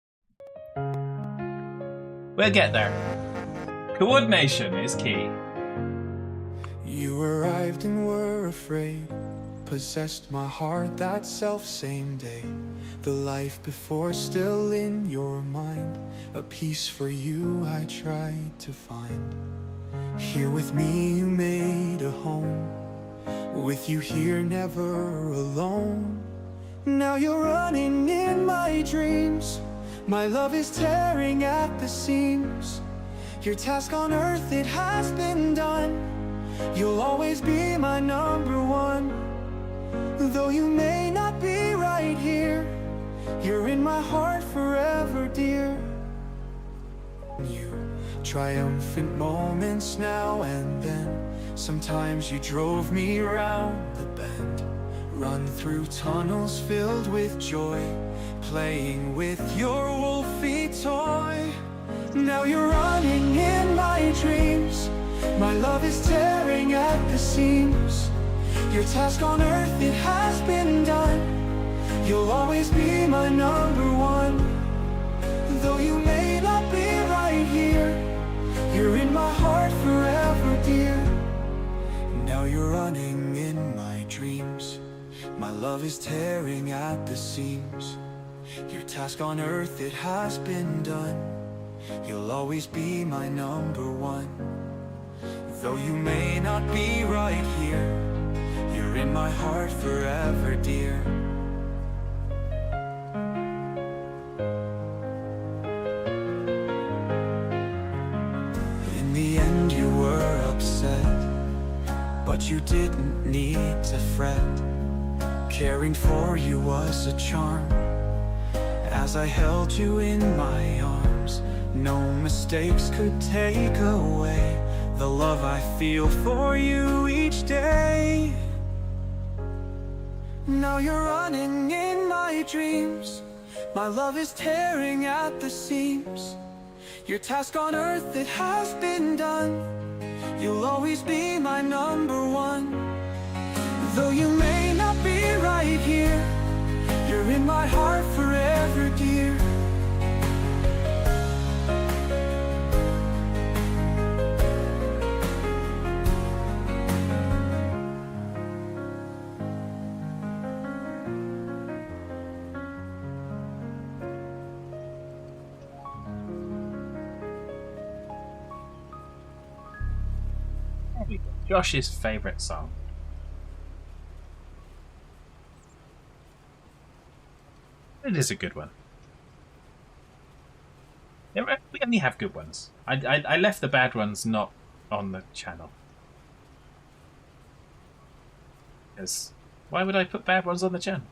We'll get there. Coordination is key.
You arrived and were afraid. Possessed my heart that self-same day. The life before still in your mind. A piece for you I tried to find. Here with me you made a home. With you here never alone. Now you're running in my dreams. My love is tearing at the seams. Your task on earth, it has been done. You'll always be my number one. Though you may not be right here, you're in my heart forever, dear. You triumphant moments now and then. Sometimes you drove me round the bend. Run through tunnels filled with joy, playing with your wolfy toy. Now you're running in my dreams. My love is tearing at the seams. Your task on earth, it has been done. You'll always be my number one. Though you may not be right here, you're in my heart forever, dear. Now you're running in my dreams. My love is tearing at the seams. Your task on earth, it has been done. You'll always be my number one. Though you may not be right here, you're in my heart forever, dear. In the end you were upset, but you didn't need to fret. Caring for you was a charm. As I held you in my arms, no mistakes could take away the love I feel for you each day. Now you're running in my dreams. My love is tearing at the seams. Your task on earth, it has been done. You'll always be my number one. Though you may not be right here, you're in my heart forever, dear.
Josh's favourite song. It is a good one. We only have good ones. I left the bad ones not on the channel. Because why would I put bad ones on the channel?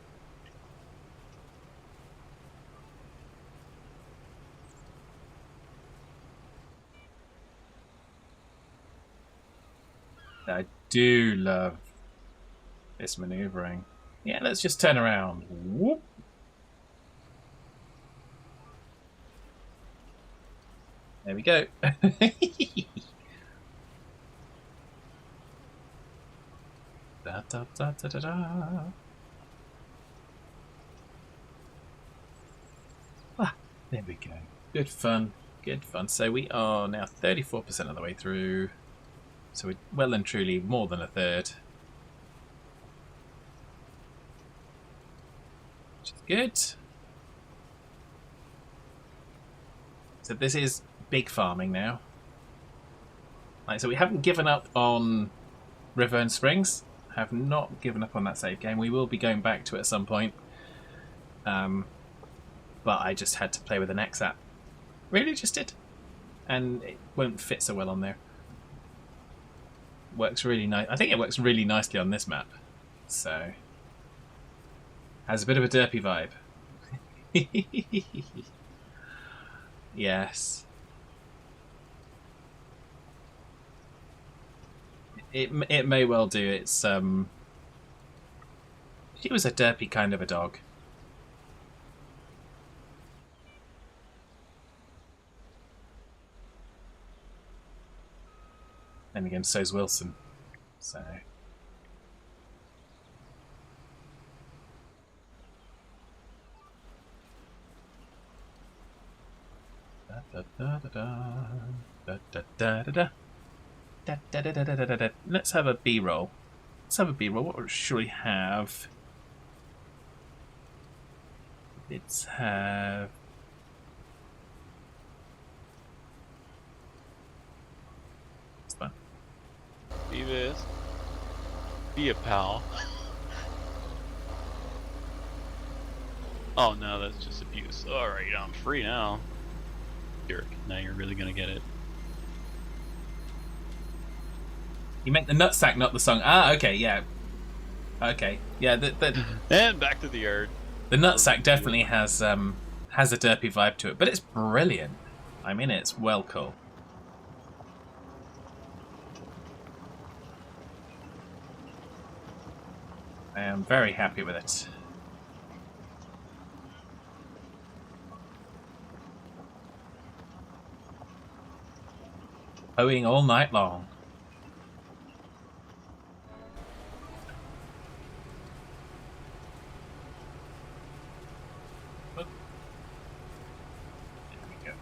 I do love this maneuvering. Yeah, let's just turn around. Whoop. There we go. Da, da, da, da, da, da. Ah, there we go. Good fun. Good fun. So we are now 34% of the way through. So we're well and truly more than a third. Which is good. So this is big farming now. Right, so we haven't given up on River and Springs. Have not given up on that save game. We will be going back to it at some point. But I just had to play with an NEXAT. Really just did. And it won't fit so well on there. Works really nice. I think it works really nicely on this map. So has a bit of a derpy vibe. Yes. It may well do. It's she was a derpy kind of a dog. And again, so's Wilson. So da da da da da da da da da da da da da da da. Let's have a B-roll. Let's have a B-roll. What should we have? Let's have. It's fun.
Be this. Be a pal. Oh no, that's just abuse. Alright, I'm free now. Jerk. Now you're really gonna get it.
You meant the nutsack, not the song. Ah, okay, yeah. Okay, yeah.
And back to the yard.
The nutsack definitely has a derpy vibe to it, but it's brilliant. I mean, it's well cool. I am very happy with it. Hoeing all night long. Oh. There we go.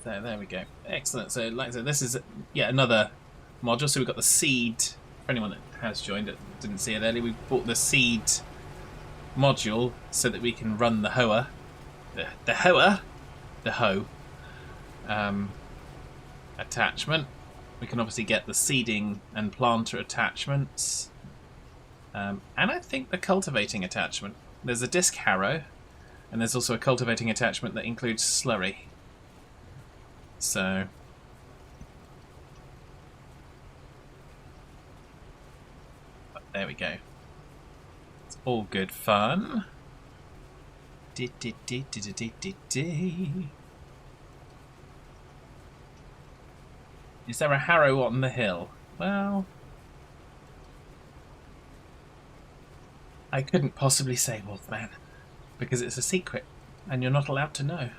There we go. Excellent. So, like I said, this is yet another module. So we've got the seed. For anyone that has joined it, didn't see it earlier, we bought the seed module so that we can run the hoer, the hoe attachment. We can obviously get the seeding and planter attachments, and I think the cultivating attachment. There's a disc harrow, and there's also a cultivating attachment that includes slurry. So There we go. It's all good fun. Is there a harrow on the hill? Well, I couldn't possibly say, Wolfman, because it's a secret, and you're not allowed to know.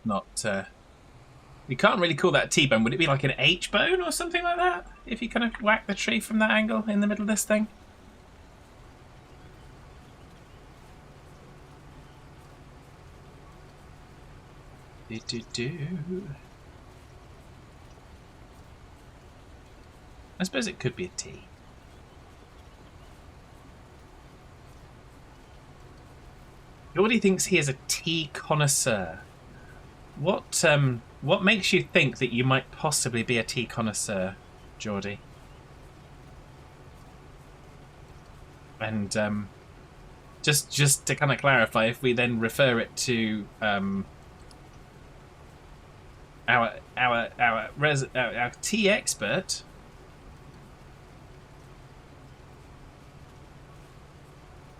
Not, we can't really call that a T-bone. Would it be like an H-bone or something like that? If you kind of whack the tree from that angle in the middle of this thing? I suppose it could be a T. Geordie thinks he is a tea connoisseur. What makes you think that you might possibly be a tea connoisseur, Geordie? And just to kind of clarify, if we then refer it to our tea expert,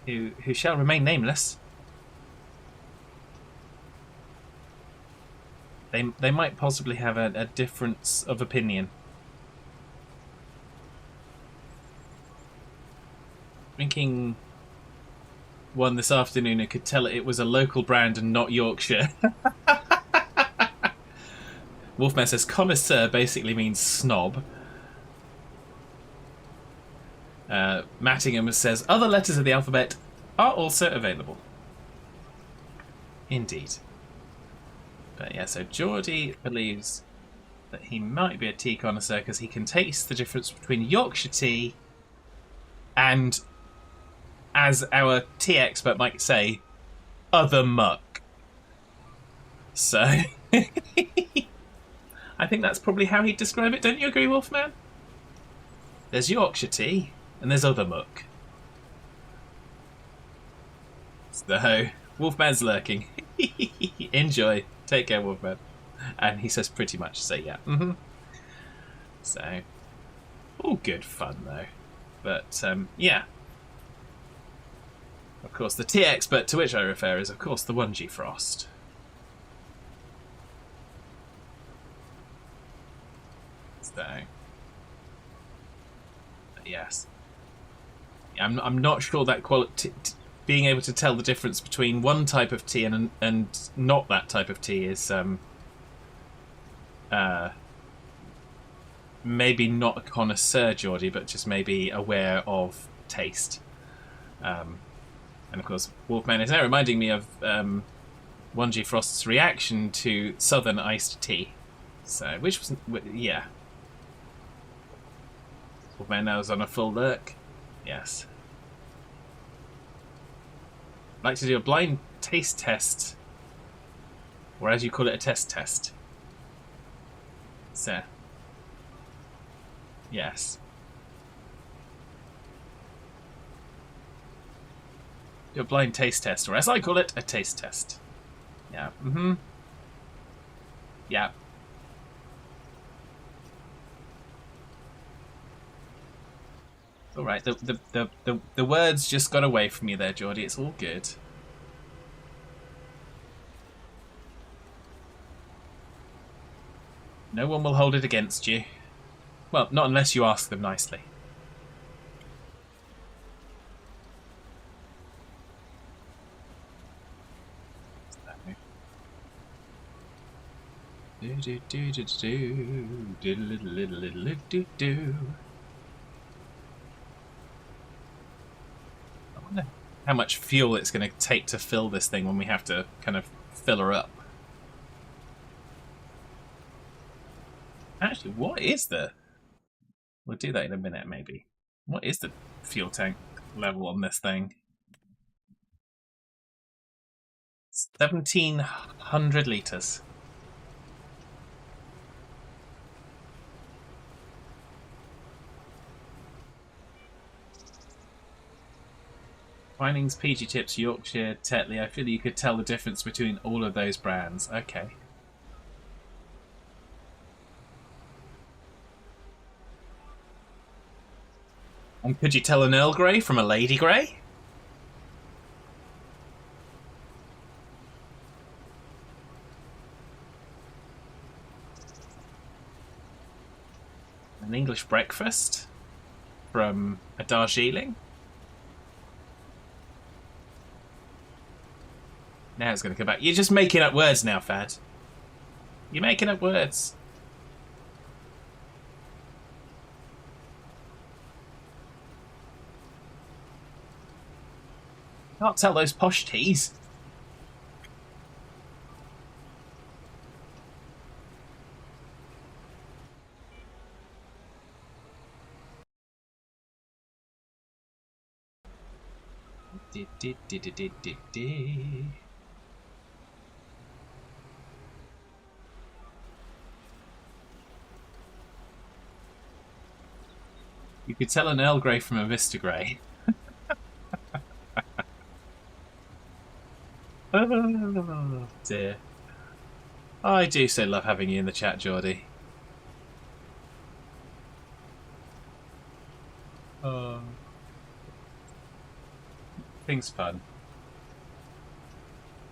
who shall remain nameless. They might possibly have a difference of opinion. Drinking one this afternoon, I could tell it was a local brand and not Yorkshire. Wolfman says connoisseur basically means snob. Mattingham says other letters of the alphabet are also available. Indeed. But yeah, so Geordie believes that he might be a tea connoisseur because he can taste the difference between Yorkshire tea and, as our tea expert might say, other muck. So, I think that's probably how he'd describe it. Don't you agree, Wolfman? There's Yorkshire tea and there's other muck. So, Wolfman's lurking. Enjoy. Take care, Wolfman. And he says pretty much, so yeah. So, all good fun though. But, yeah. Of course, the tea expert to which I refer is, of course, the 1G Frost. So, yes. I'm not sure that quality... being able to tell the difference between one type of tea and not that type of tea is maybe not a connoisseur, Geordie, but just maybe aware of taste. And of course, Wolfman is now reminding me of 1G Frost's reaction to Southern iced tea. So, which was, yeah. Wolfman now is on a full lurk. Yes. I'd like to do a blind taste test, or as you call it, a test. So, yes. Do a blind taste test, or as I call it, a taste test. Yeah. Yeah. All right. The words just got away from you there, Geordie. It's all good. No one will hold it against you. Well, not unless you ask them nicely. I wonder how much fuel it's going to take to fill this thing when we have to kind of fill her up. Actually, what is the We'll do that in a minute, maybe. What is the fuel tank level on this thing? 1,700 litres. Twinings, PG Tips, Yorkshire, Tetley. I feel you could tell the difference between all of those brands. Okay. And could you tell an Earl Grey from a Lady Grey? An English breakfast from a Darjeeling? Now it's going to come back. You're just making up words now, Fad. You're making up words. Can't tell those posh teas. You could tell an Earl Grey from a Vista Grey. Oh dear. I do so love having you in the chat, Geordie. Oh. Things fun.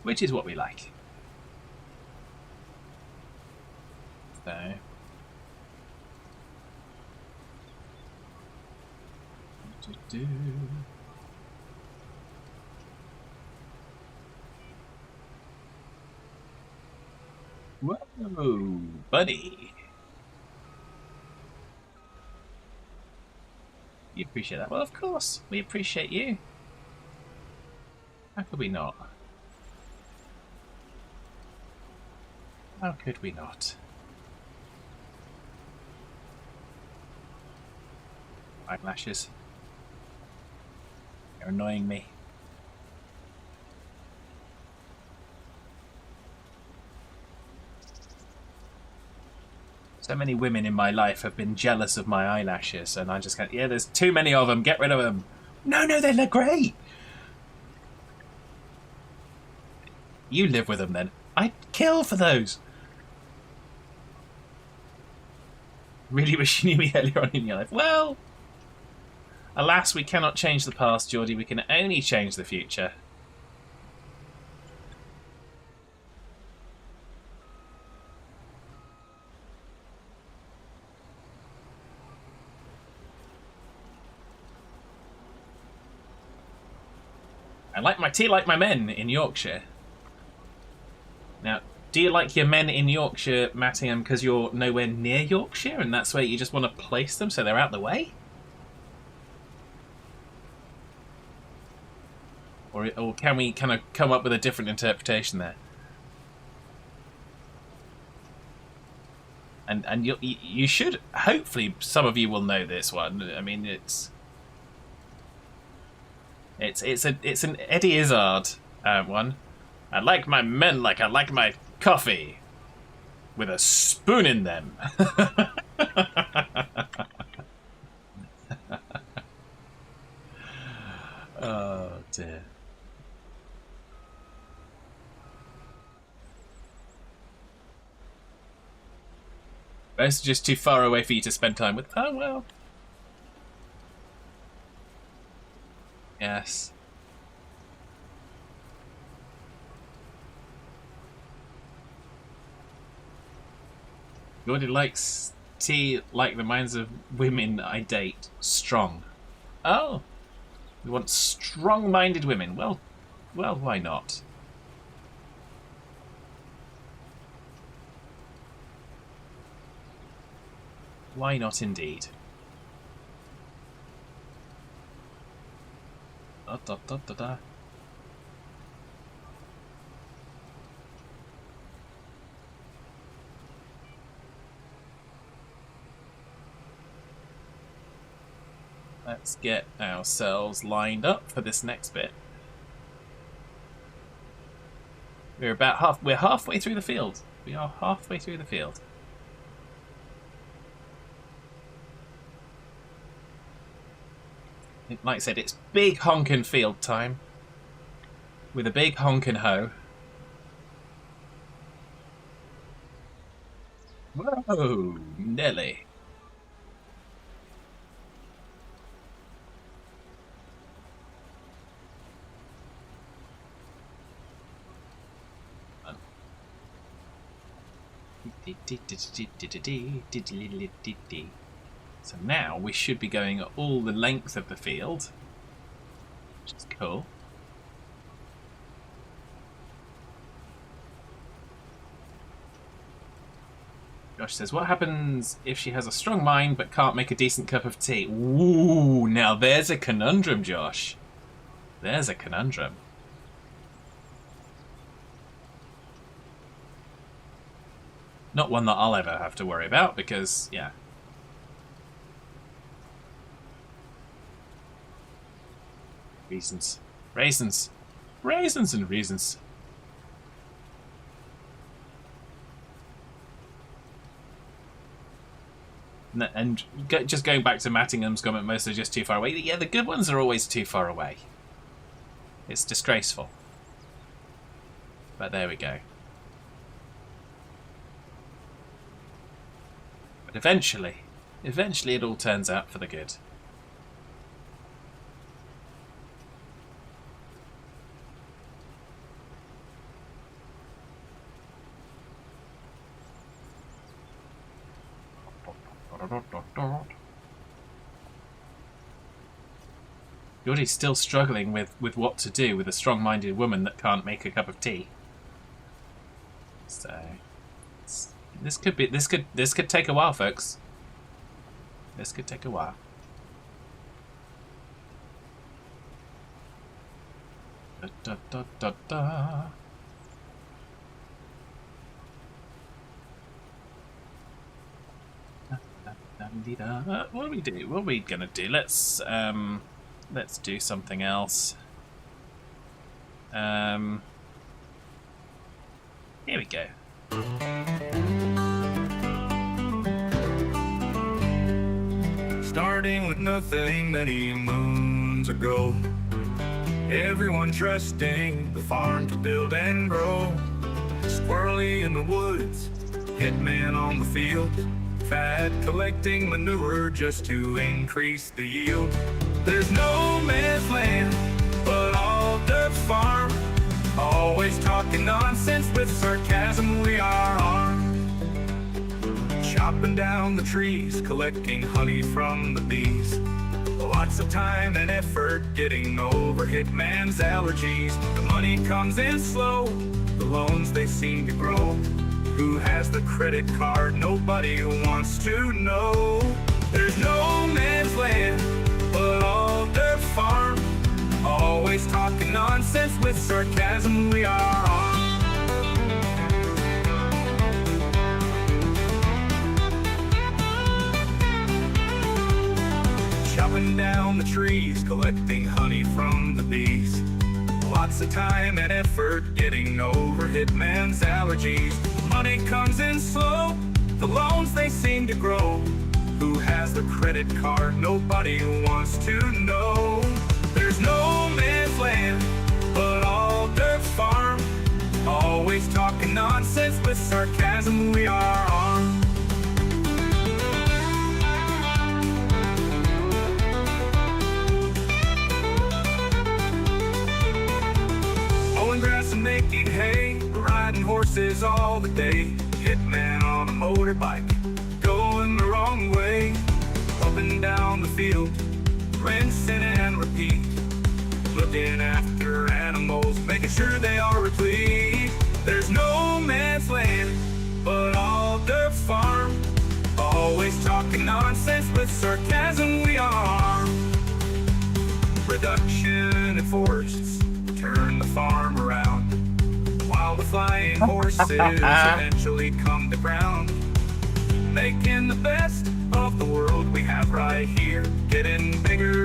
Which is what we like. So. Whoa, buddy. You appreciate that? Well, of course. We appreciate you. How could we not? How could we not? Eyelashes. You're annoying me. So many women in my life have been jealous of my eyelashes, and I just go, yeah, there's too many of them, get rid of them. No, they look great. You live with them then. I'd kill for those. Really wish you knew me earlier on in your life. Well, alas, we cannot change the past, Geordie. We can only change the future. I like my tea like my men in Yorkshire. Now, do you like your men in Yorkshire, Mattingham, because you're nowhere near Yorkshire and that's where you just want to place them so they're out the way? Or can we kind of come up with a different interpretation there? And you should, hopefully some of you will know this one. I mean, it's an Eddie Izzard one. I like my men like I like my coffee, with a spoon in them. Oh dear. Those are just too far away for you to spend time with. Oh well. Yes. Gordy likes tea like the minds of women I date. Strong. Oh. We want strong-minded women. Well, why not? Why not indeed? Da, da, da, da, da. Let's get ourselves lined up for this next bit. We're halfway through the field. We are halfway through the field. Like I said, it's big honkin' field time. With a big honkin' hoe. Whoa, Nelly. So now we should be going all the length of the field, which is cool. Josh says, what happens if she has a strong mind but can't make a decent cup of tea? Ooh, now there's a conundrum, Josh. There's a conundrum. Not one that I'll ever have to worry about because, yeah. Reasons. Raisins. Raisins and reasons. And just going back to Mattingham's comment, most are just too far away. Yeah, the good ones are always too far away. It's disgraceful. But there we go. But eventually it all turns out for the good. Yodi's still struggling with what to do with a strong-minded woman that can't make a cup of tea. So this could take a while, folks. This could take a while. Da, da, da, da, da. What do we do? What are we gonna do? Let's do something else. Here we go.
Starting with nothing many moons ago, everyone trusting the farm to build and grow. Squirrely in the woods, hitman on the field, fat collecting manure just to increase the yield. There's no man's land, but all dirt farm. Always talking nonsense with sarcasm, we are armed. Chopping down the trees, collecting honey from the bees. Lots of time and effort getting over hitman's allergies. The money comes in slow, the loans they seem to grow. Who has the credit card? Nobody wants to know. There's no man's land, but all dirt farm. Always talking nonsense with sarcasm, we are on. Chopping down the trees, collecting honey from the bees. Lots of time and effort getting over hitman's allergies. Money comes in slow, the loans they seem to grow. Who has the credit card? Nobody wants to know. There's no man's land, but all dirt farm. Always talking nonsense with sarcasm, we are on. Mowing grass and making hay, riding horses all the day. Hitman on a motorbike, going the wrong way. Up and down the field, rinsing and repeat. Looking after animals, making sure they are replete. There's no man's land, but all dirt farm. Always talking nonsense with sarcasm, we are. Reduction in forests, turn the farm around. While the flying horses eventually come to ground. Making the best of the world we have right here. Getting bigger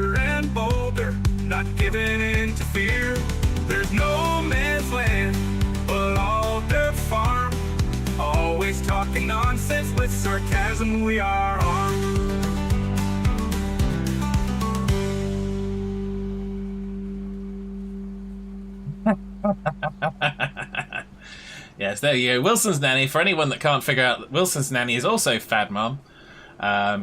with sarcasm we are armed.
Yes, there you go. Wilson's Nanny. For anyone that can't figure out that Wilson's Nanny is also Fad Mum,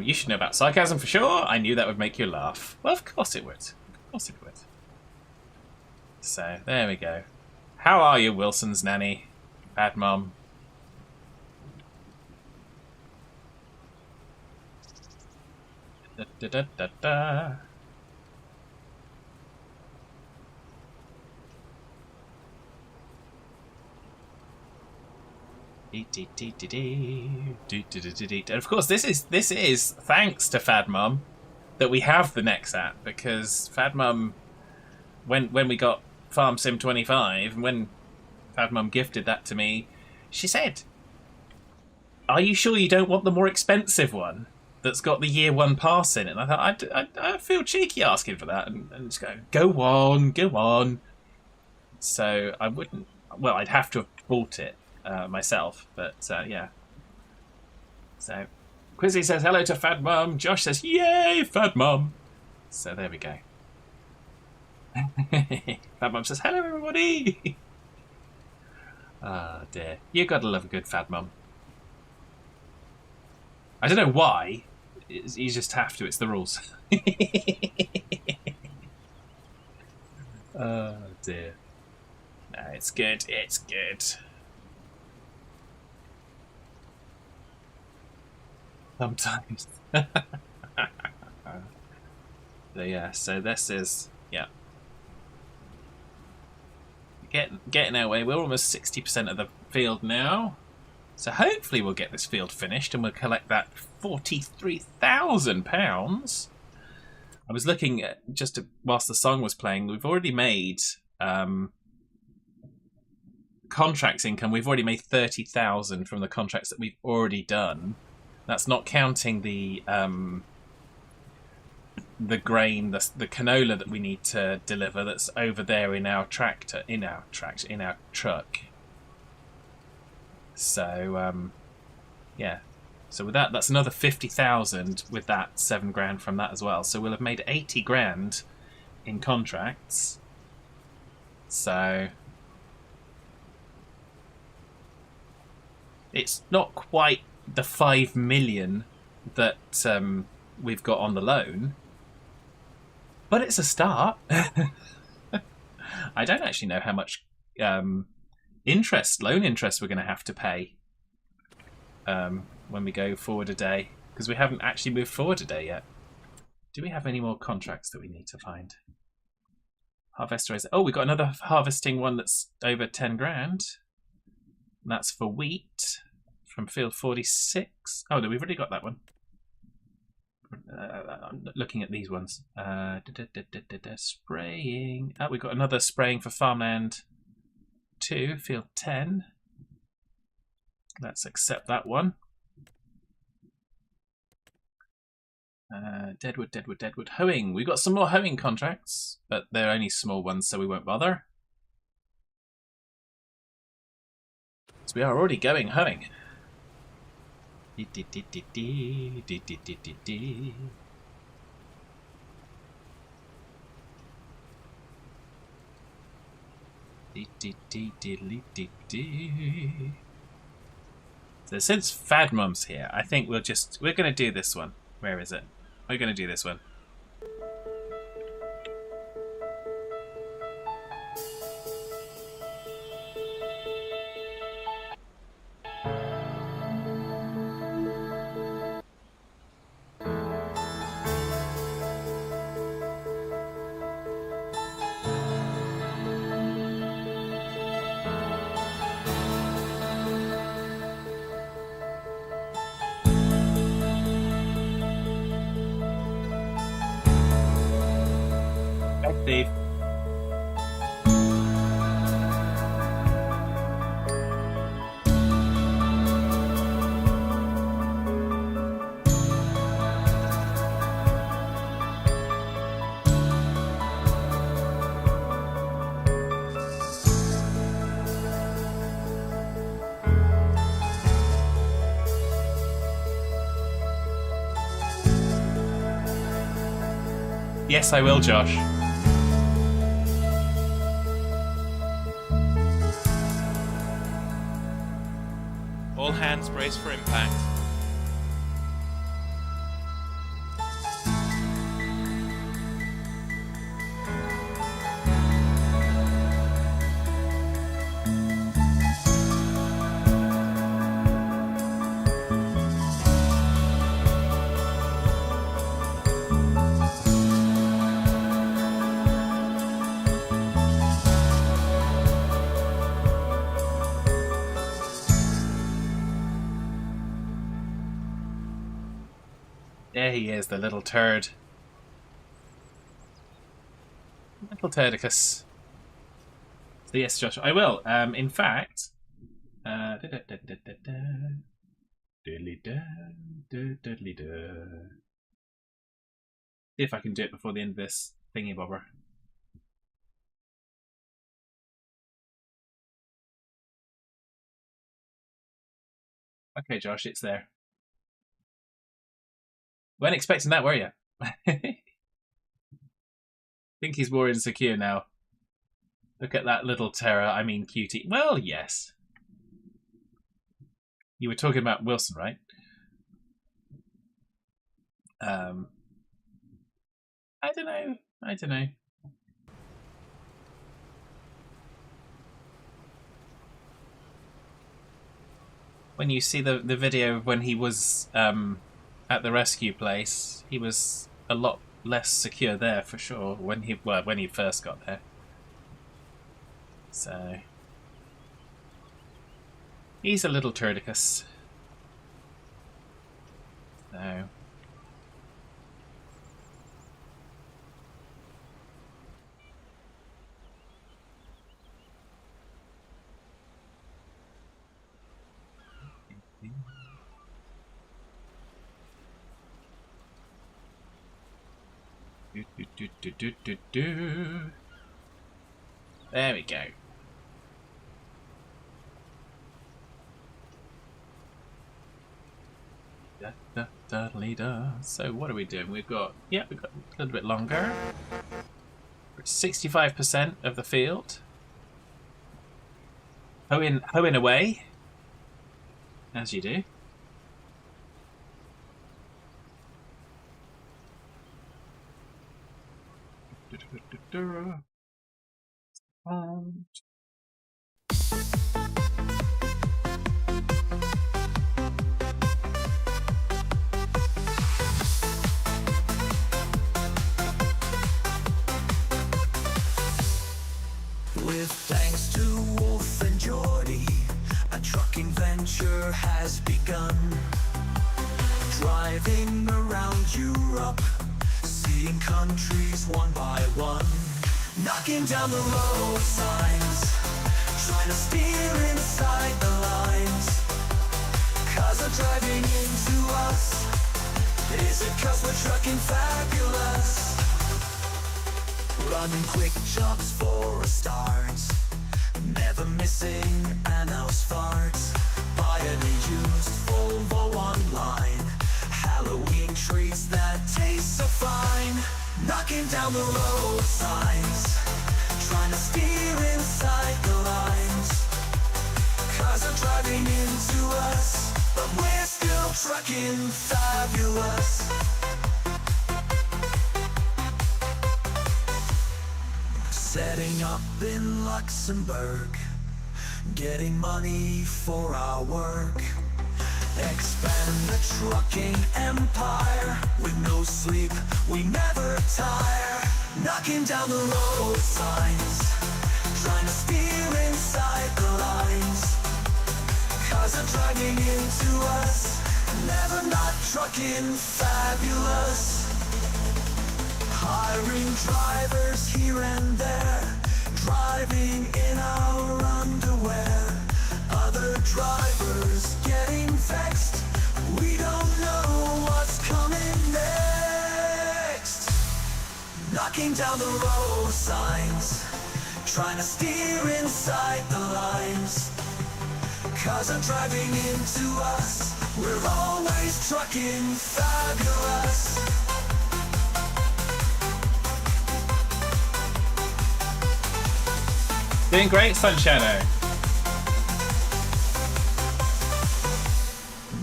you should know about sarcasm for sure. I knew that would make you laugh. Well, of course it would. Of course it would. So, there we go. How are you, Wilson's Nanny? Fad Mum. Da, da, da, da, da. And of course, this is thanks to Fad Mum that we have the NEXAT, because Fad Mum, when we got Farm Sim 25, and when Fad Mum gifted that to me, she said, "Are you sure you don't want the more expensive one that's got the year 1 pass in it?" And I thought, I feel cheeky asking for that, and just go on. So I wouldn't. Well, I'd have to have bought it myself, but yeah. So Quizzy says hello to Fad Mum. Josh says yay, Fad Mum. So there we go. Fad Mum says hello, everybody. Ah, dear. You gotta love a good Fad Mum. I don't know why. You just have to. It's the rules. Oh dear. No, it's good. It's good. Sometimes. So yeah, so this is, yeah. Getting our way. We're almost 60% of the field now. So hopefully we'll get this field finished and we'll collect that £43,000. I was looking at, whilst the song was playing, we've already made contracts income. We've already made 30,000 from the contracts that we've already done. That's not counting the grain, the canola that we need to deliver. That's over there in our tractor, in our truck. So yeah. So with that, that's another 50,000 with that 7 grand from that as well. So we'll have made 80 grand in contracts. So it's not quite the 5 million that we've got on the loan, but it's a start. I don't actually know how much loan interest we're going to have to pay when we go forward a day, because we haven't actually moved forward a day yet. Do we have any more contracts that we need to find? Harvester is, oh, we've got another harvesting one that's over 10 grand. And that's for wheat from field 46. Oh no, we've already got that one. I'm looking at these ones. Spraying. Oh, we've got another spraying for farmland 2, field 10. Let's accept that one. Deadwood. Hoeing. We've got some more hoeing contracts, but they're only small ones, so we won't bother. So we are already going hoeing. So since Fad Mum's here, I think we're going to do this one. Where is it? We're going to do this one. Dave. Yes, I will, Josh.
All hands brace for impact.
There he is, the little turd. Little turdicus. So yes, Josh, I will. In fact, see if I can do it before the end of this thingy bobber. Okay, Josh, it's there. Weren't expecting that, were you? Think he's more insecure now. Look at that little terror. I mean, cutie. Well, yes. You were talking about Wilson, right? I don't know. I don't know. When you see the video when he was at the rescue place, he was a lot less secure there for sure when he first got there. So he's a little turdicus. So there we go. So what are we doing? We've got a little bit longer. 65% of the field. Hoeing away, as you do.
With thanks to Wolf and Geordie, a trucking venture has begun. Driving around Europe, seeing countries one by one, knocking down the road signs, trying to steer inside the lines. Cars are driving into us. Is it 'cause we're trucking fabulous? Running quick jobs for a start, never missing an house fart. Buying a used Volvo online, Halloween treats that taste so fine. Knocking down the road signs, trying to steer inside the lines. Cars are driving into us, but we're still trucking fabulous. Setting up in Luxembourg, getting money for our work. Expand the trucking empire, with no sleep, we never tire. Knocking down the road signs, trying to steer inside the lines. Cars are driving into us, never not trucking fabulous. Hiring drivers here and there, driving in our underwear. Other drivers getting vexed, we don't know what's coming next. Knocking down the road signs, trying to steer inside the lines. Cars are driving into us, we're always trucking fabulous.
Doing great, Sun Shadow.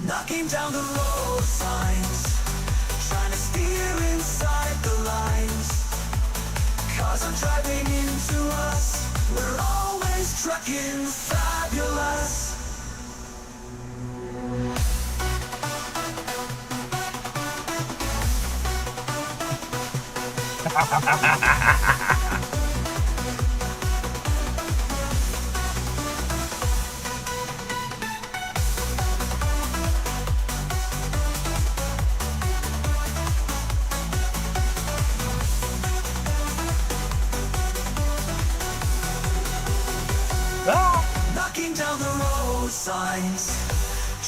Knocking down the road signs, trying to steer inside the lines. Cars are driving into us, we're always trucking fabulous. Knocking down the road signs,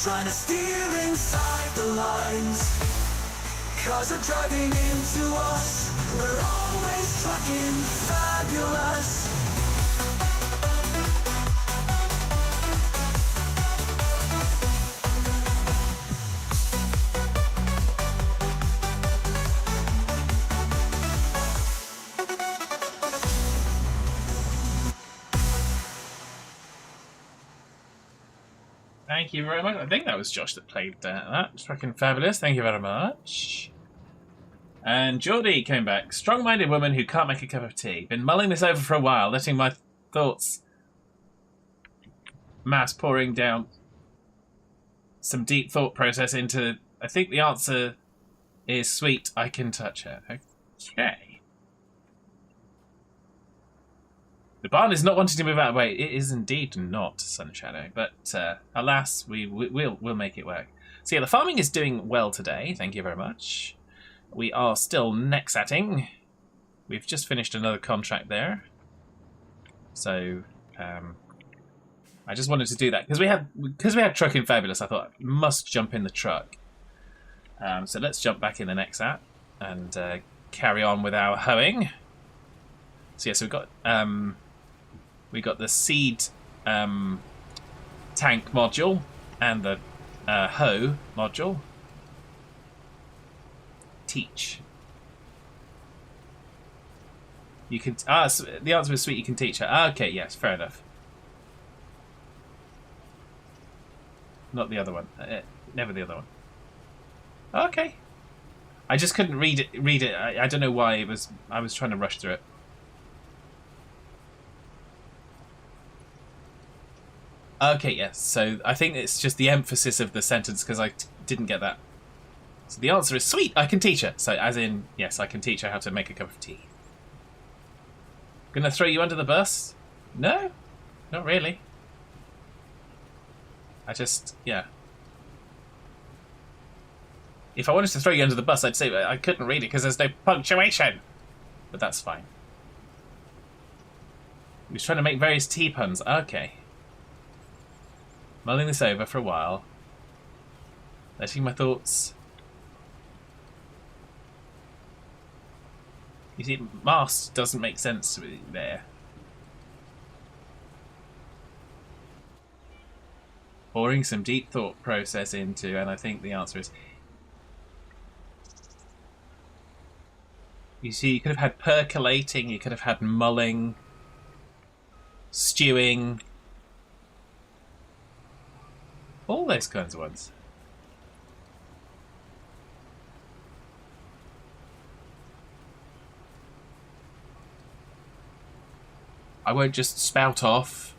trying to steer inside the lines. Cars are driving into us, we're always trucking fabulous.
Thank you very much. I think that was Josh that played that. It's fucking fabulous. Thank you very much. And Geordie came back. Strong-minded woman who can't make a cup of tea. Been mulling this over for a while, letting my thoughts mass pouring down some deep thought process into... I think the answer is sweet. I can touch her. Okay. The barn is not wanting to move out of the way. It is indeed not, Sunshadow. But alas, we'll make it work. So yeah, the farming is doing well today. Thank you very much. We are still NEXATing. We've just finished another contract there. So I just wanted to do that because we had Trucking Fabulous. I thought I must jump in the truck. So let's jump back in the NEXAT and carry on with our hoeing. So yeah, so we got the seed tank module and the hoe module. Teach. You can. So the answer was sweet. You can teach her. Okay, yes, fair enough. Not the other one. Never the other one. Okay. I just couldn't read it. I don't know why it was. I was trying to rush through it. Okay, yes. So I think it's just the emphasis of the sentence because I didn't get that. So the answer is sweet. I can teach her. So as in, yes, I can teach her how to make a cup of tea. Gonna throw you under the bus? No, not really. I just, yeah. If I wanted to throw you under the bus, I'd say I couldn't read it because there's no punctuation. But that's fine. He was trying to make various tea puns. Okay. Mulling this over for a while. Letting my thoughts... You see, mast doesn't make sense there. Pouring some deep thought process into, and I think the answer is... You see, you could have had percolating, you could have had mulling, stewing, all those kinds of ones. I won't just spout off.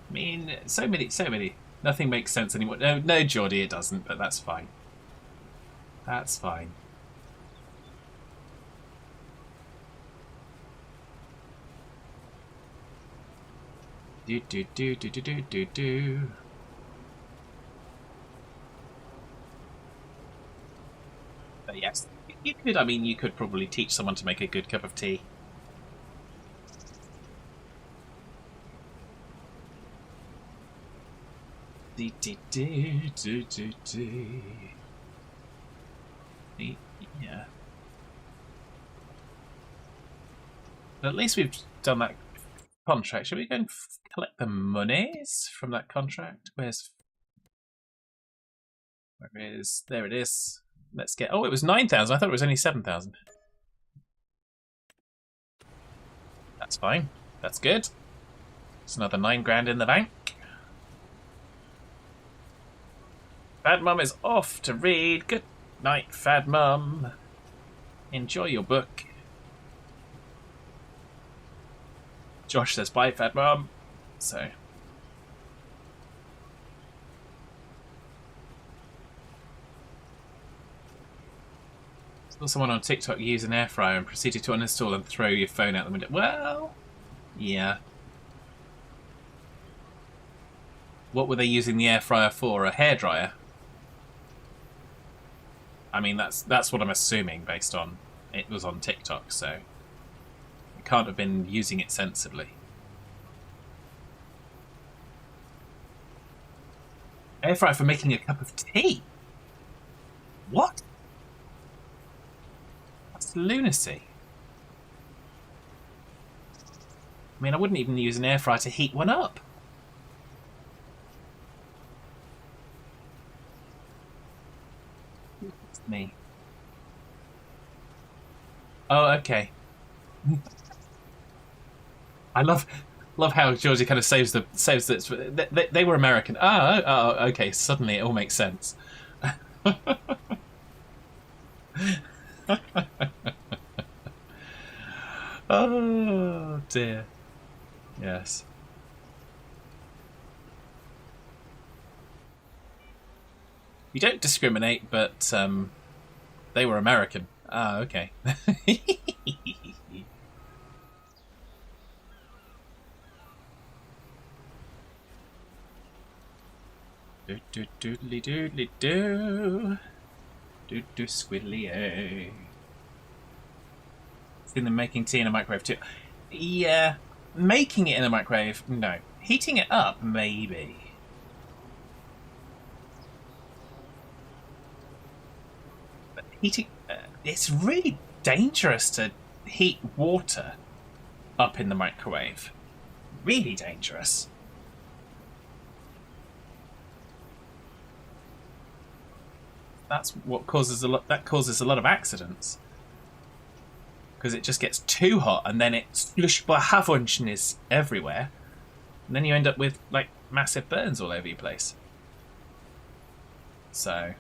I mean, so many. Nothing makes sense anymore. No, Geordie, it doesn't, but that's fine. That's fine. Do. But yes, you could. I mean, you could probably teach someone to make a good cup of tea. Yeah. But at least we've done that contract. Shall we go and collect the monies from that contract? Where is? There it is. Let's get. Oh, it was 9,000. I thought it was only 7,000. That's fine. That's good. It's another 9 grand in the bank. Fad Mum is off to read. Good night, Fad Mum. Enjoy your book. Josh says bye, Fad Mum. So. Saw someone on TikTok use an air fryer and proceeded to uninstall and throw your phone out the window. Well, yeah. What were they using the air fryer for? A hairdryer? I mean, that's what I'm assuming based on it was on TikTok, so it can't have been using it sensibly. Air fryer for making a cup of tea? What? That's lunacy. I mean, I wouldn't even use an air fryer to heat one up. Me. Oh, okay. I love how Georgie kind of saves that they were American. Oh, okay. Suddenly it all makes sense. Oh dear. Yes. You don't discriminate, but they were American. Ah, okay. Doodly doodly doo. Doo doo squiddly oh. It's in the making tea in a microwave too. Yeah, making it in a microwave, no. Heating it up, maybe. Heating, it's really dangerous to heat water up in the microwave. Really dangerous. That's what causes a lot. That causes a lot of accidents because it just gets too hot and then it's slushbahavunchnis everywhere, and then you end up with like massive burns all over your place. So.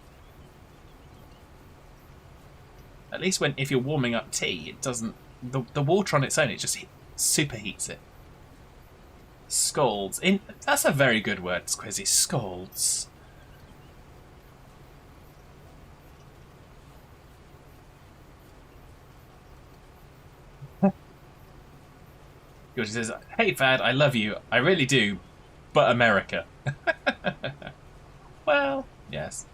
At least if you're warming up tea, it doesn't... The water on its own, it just superheats it. Scalds. That's a very good word, Squizzy. Scalds. Georgie says, hey, Fad, I love you. I really do. But America. Well, yes.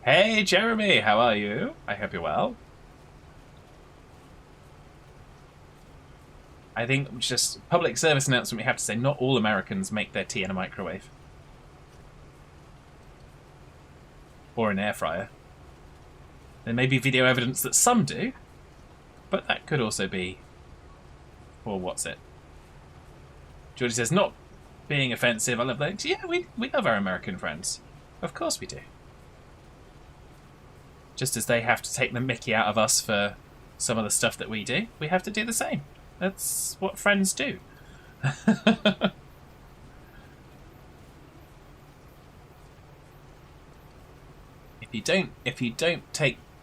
Hey, Jeremy, how are you? I hope you're well. I think just public service announcement we have to say not all Americans make their tea in a microwave. Or an air fryer. There may be video evidence that some do, but that could also be... Or what's it? Georgie says, not being offensive, I love that. Yeah, we love our American friends. Of course we do. Just as they have to take the mickey out of us for some of the stuff that we do, we have to do the same. That's what friends do. If you don't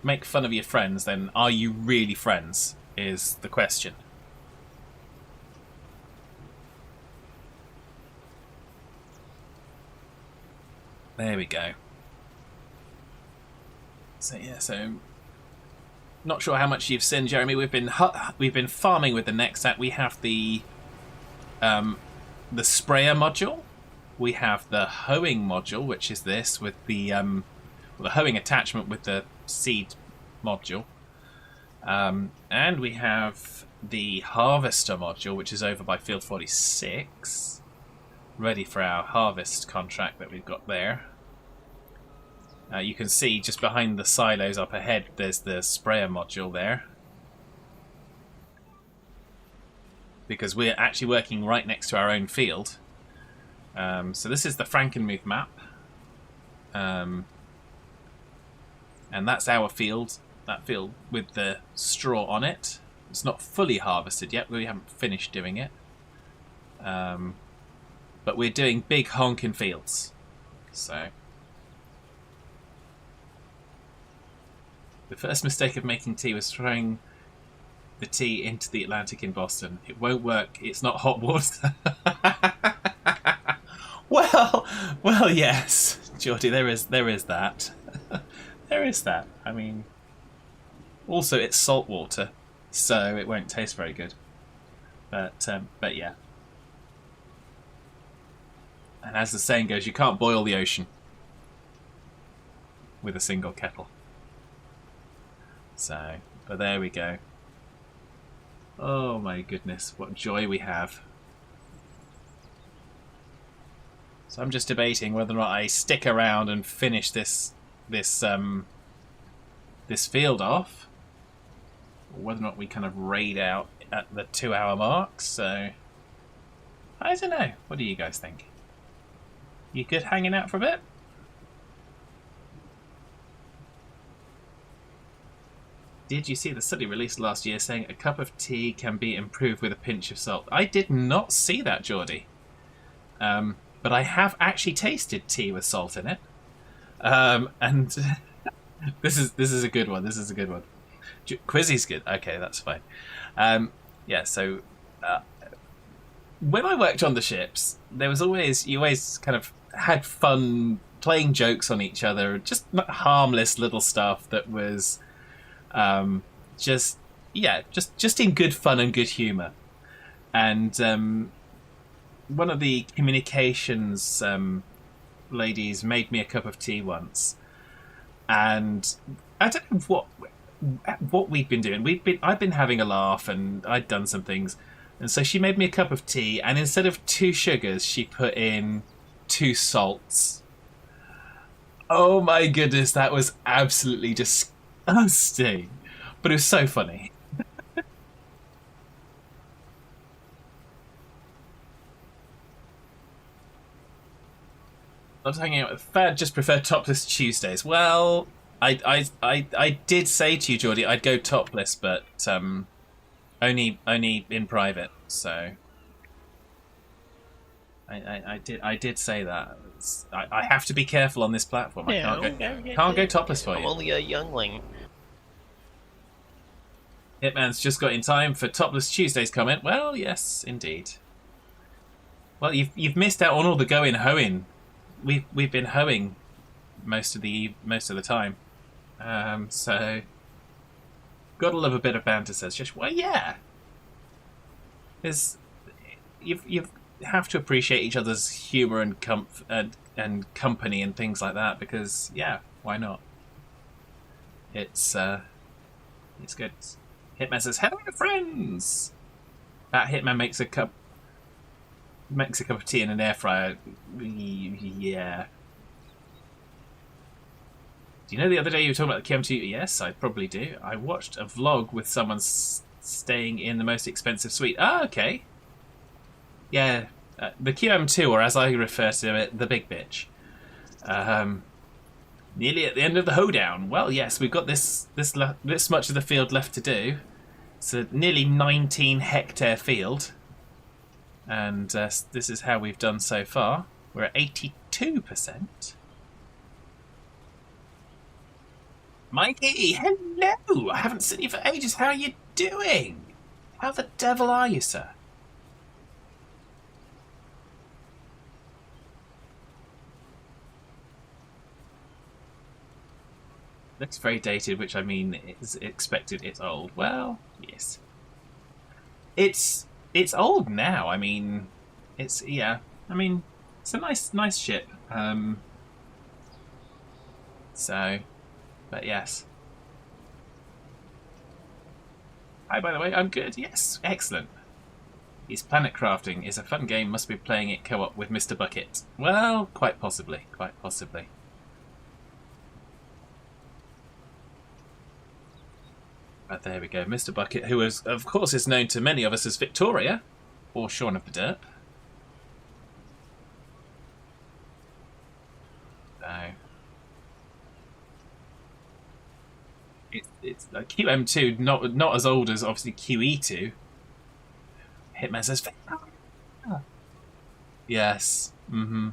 make fun of your friends, then are you really friends? Is the question. There we go. So yeah, so not sure how much you've seen, Jeremy. We've been farming with the NEXAT. We have the sprayer module. We have the hoeing module, which is this with the hoeing attachment with the seed module, and we have the harvester module, which is over by field 46, ready for our harvest contract that we've got there. You can see just behind the silos up ahead, there's the sprayer module there. Because we're actually working right next to our own field. So this is the Frankenmuth map. And that's our field. That field with the straw on it. It's not fully harvested yet. We haven't finished doing it. But we're doing big honking fields. So the first mistake of making tea was throwing the tea into the Atlantic in Boston. It won't work. It's not hot water. Well, yes, Geordie, there is that. There is that. I mean, also it's salt water, so it won't taste very good. But yeah. And as the saying goes, you can't boil the ocean with a single kettle. So, but there we go. Oh my goodness, what joy we have. So I'm just debating whether or not I stick around and finish this field off, or whether or not we kind of raid out at the 2-hour mark. So I don't know. What do you guys think? You good hanging out for a bit? Did you see the study released last year saying a cup of tea can be improved with a pinch of salt? I did not see that, Geordie. But I have actually tasted tea with salt in it. And this is a good one. This is a good one. Quizzy's good. Okay, that's fine. Yeah, so when I worked on the ships, you always kind of had fun playing jokes on each other, just harmless little stuff that was just in good fun and good humour. And one of the communications ladies made me a cup of tea once, and I don't know what we'd been doing. I'd been having a laugh, and I'd done some things, and so she made me a cup of tea, and instead of 2 sugars, she put in 2 salts. Oh my goodness, that was absolutely disgusting, but it was so funny. I was hanging out with Fad. Just prefer topless Tuesdays. Well, I did say to you, Geordie, I'd go topless, but only in private. So I did say that. I have to be careful on this platform. I can't go topless for you.
I'm only a youngling.
Hitman's just got in time for topless Tuesdays comment. Well, yes, indeed. Well, you've missed out on all the going hoeing. We've been hoeing most of the time, so gotta love a bit of banter. Says Josh. Well, yeah. You have to appreciate each other's humour and company and things like that, because yeah, why not? It's good. Hitman says hello friends. That Hitman makes a cup of tea in an air fryer. Yeah. Do you know the other day you were talking about the QM2? Yes, I probably do. I watched a vlog with someone staying in the most expensive suite. Ah, okay. Yeah, the QM2, or as I refer to it, the big bitch. Nearly at the end of the hoedown. Well, yes, we've got this much of the field left to do. It's a nearly 19-hectare field. And this is how we've done so far. We're at 82%. Mikey, hello! I haven't seen you for ages. How are you doing? How the devil are you, sir? Looks very dated, which I mean is expected. It's old. Well, yes. It's old now. I mean, it's I mean, it's a nice ship. So, but yes. Hi, by the way. I'm good. Yes, excellent. His Planet Crafting is a fun game. Must be playing it co-op with Mr. Bucket. Well, quite possibly. Quite possibly. But there we go, Mr. Bucket, who is, of course, is known to many of us as Victoria, or Shaun of the Derp. So it's QM2, not as old as obviously QE2. Hitman says, Yes. Mm-hmm.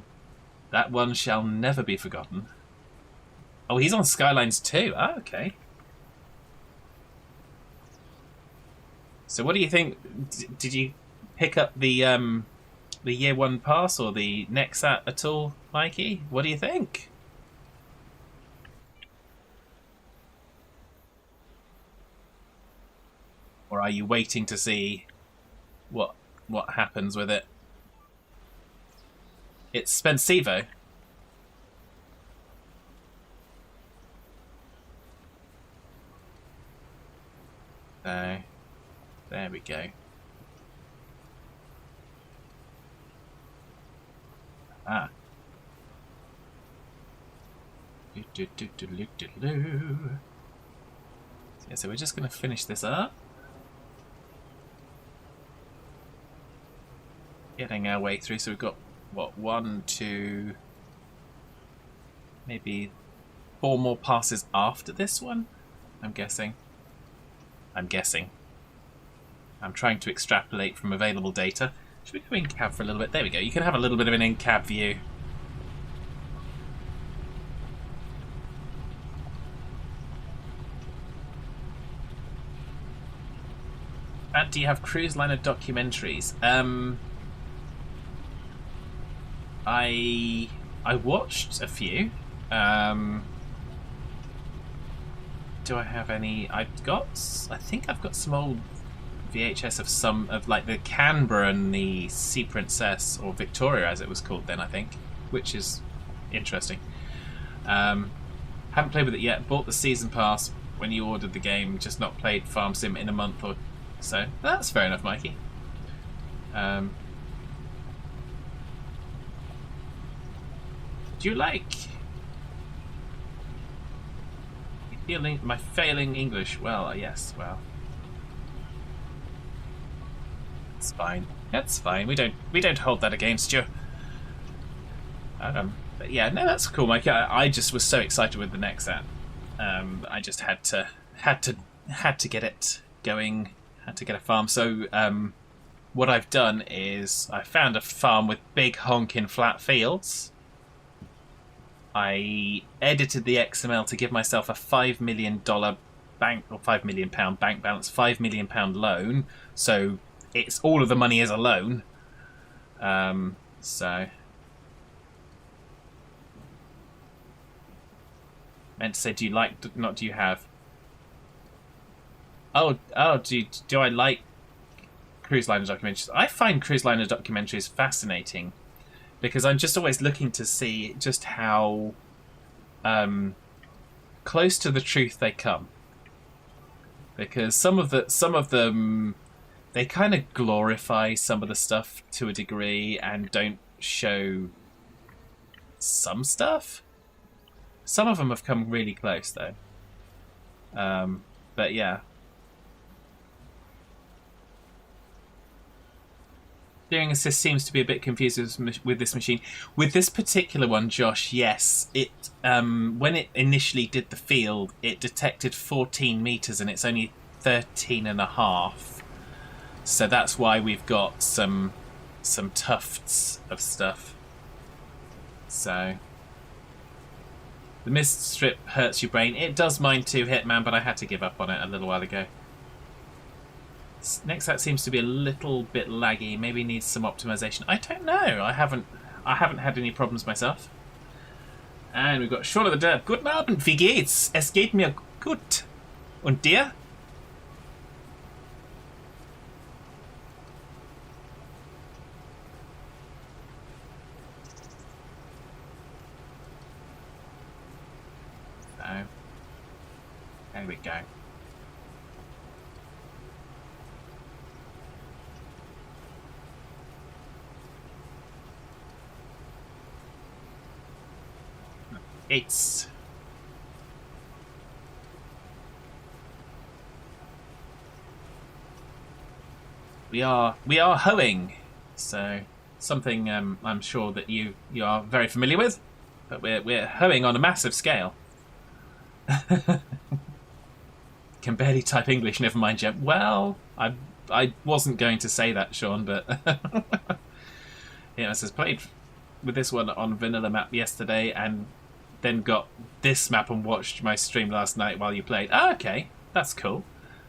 That one shall never be forgotten. Oh, he's on Skylines too. Ah, okay. So what do you think? Did you pick up the year one pass or the NEXAT at all, Mikey? What do you think? Or are you waiting to see what happens with it? It's Spencevo. So, there we go. Ah. Yeah, so we're just going to finish this up. Getting our way through, so we've got, what, 1, 2, maybe 4 more passes after this one? I'm guessing. I'm trying to extrapolate from available data. Should we go in cab for a little bit? There we go. You can have a little bit of an in-cab view. And do you have cruise liner documentaries? I watched a few. Do I have any? I think I've got some old VHS of some of like the Canberra and the Sea Princess, or Victoria as it was called then, I think, which is interesting. Haven't played with it yet. Bought the season pass when you ordered the game, just not played Farm Sim in a month or so. That's fair enough, Mikey. Do you like my failing English? Well, yes. Well, it's fine. That's fine. We don't hold that against you. But yeah, no, that's cool, Mike. I just was so excited with the NEXAT. I just had to get it going. Had to get a farm. So what I've done is I found a farm with big honking flat fields. I edited the XML to give myself a $5 million bank, or £5 million bank balance, £5 million loan. So it's all of the money is a loan. So meant to say, do you like? Not do you have? Oh, do I like cruise liner documentaries? I find cruise liner documentaries fascinating, because I'm just always looking to see just how close to the truth they come. Because some of them, they kind of glorify some of the stuff to a degree and don't show some stuff. Some of them have come really close though. But yeah. Steering assist seems to be a bit confused with this machine. With this particular one, Josh, yes, it when it initially did the field, it detected 14 meters and it's only 13.5. So that's why we've got some tufts of stuff. So the mist strip hurts your brain. It does mine too, Hitman, but I had to give up on it a little while ago. NEXAT seems to be a little bit laggy. Maybe needs some optimization. I don't know. I haven't had any problems myself. And we've got Shaun of the Derp. Guten Abend, wie geht's? Es geht mir gut. Und dir? So, there we go. We are hoeing, so something I'm sure that you are very familiar with, but we're hoeing on a massive scale. Can barely type English, never mind Jem. Well, I wasn't going to say that, Sean, but Yeah, it says played with this one on vanilla map yesterday, and then got this map and watched my stream last night while you played. Oh, okay, that's cool.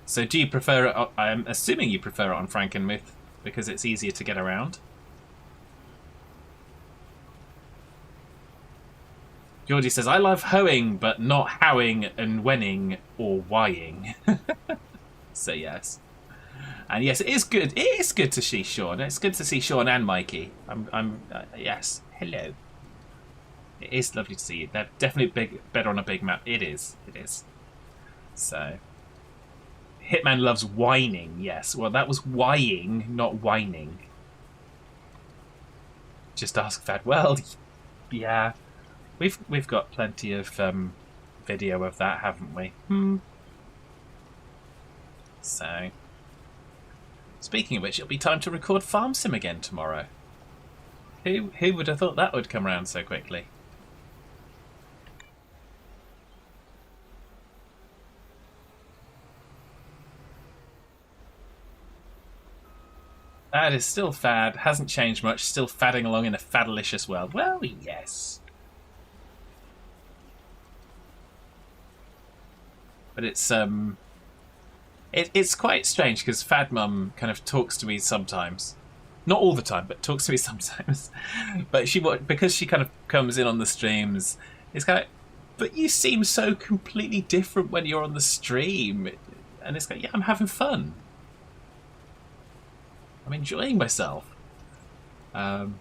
So do you prefer it? I'm assuming you prefer it on Frankenmuth because it's easier to get around. Georgie says, I love hoeing, but not howing and wenning or whying. So yes. And yes, it is good. It is good to see Sean. It's good to see Sean and Mikey. Yes. Hello. It is lovely to see you. They're definitely better on a big map. It is. It is. So. Hitman loves whining. Yes. Well, that was whying, not whining. Just ask that. Well, yeah. We've got plenty of video of that, haven't we? So, speaking of which, it'll be time to record Farm Sim again tomorrow. Who would have thought that would come around so quickly? That is still fad, hasn't changed much, still fadding along in a fadalicious world. Well, yes. But it's quite strange because Fad Mum kind of talks to me sometimes, not all the time, but talks to me sometimes. But because she kind of comes in on the streams, it's kind of, but you seem so completely different when you're on the stream, and it's like, yeah, I'm having fun, I'm enjoying myself. All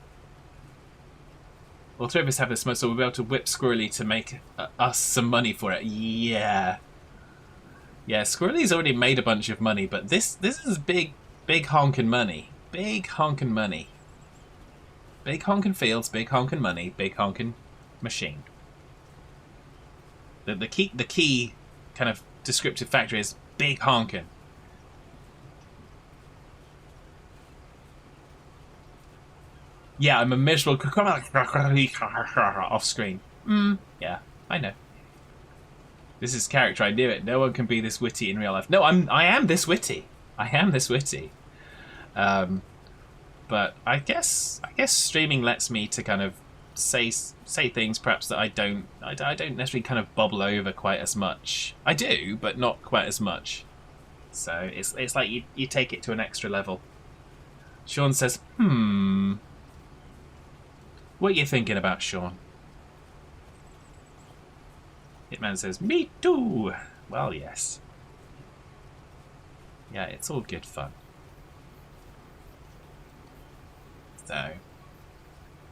three of us have this most, so we'll be able to whip Squirrely to make us some money for it. Yeah. Yeah, Squirrely's already made a bunch of money, but this is big honkin' money. Big honkin' money. Big honkin' fields, big honkin' money, big honkin' machine. The key kind of descriptive factor is big honkin'. Yeah, I'm a miserable off screen. Yeah, I know. This is character, I knew it. No one can be this witty in real life. No, I am this witty. I am this witty. But I guess streaming lets me to kind of say things perhaps that I don't necessarily kind of bubble over quite as much. I do, but not quite as much. So it's like you take it to an extra level. Sean says, What are you thinking about, Sean? Hitman says, me too. Well, yes. Yeah, it's all good fun. So,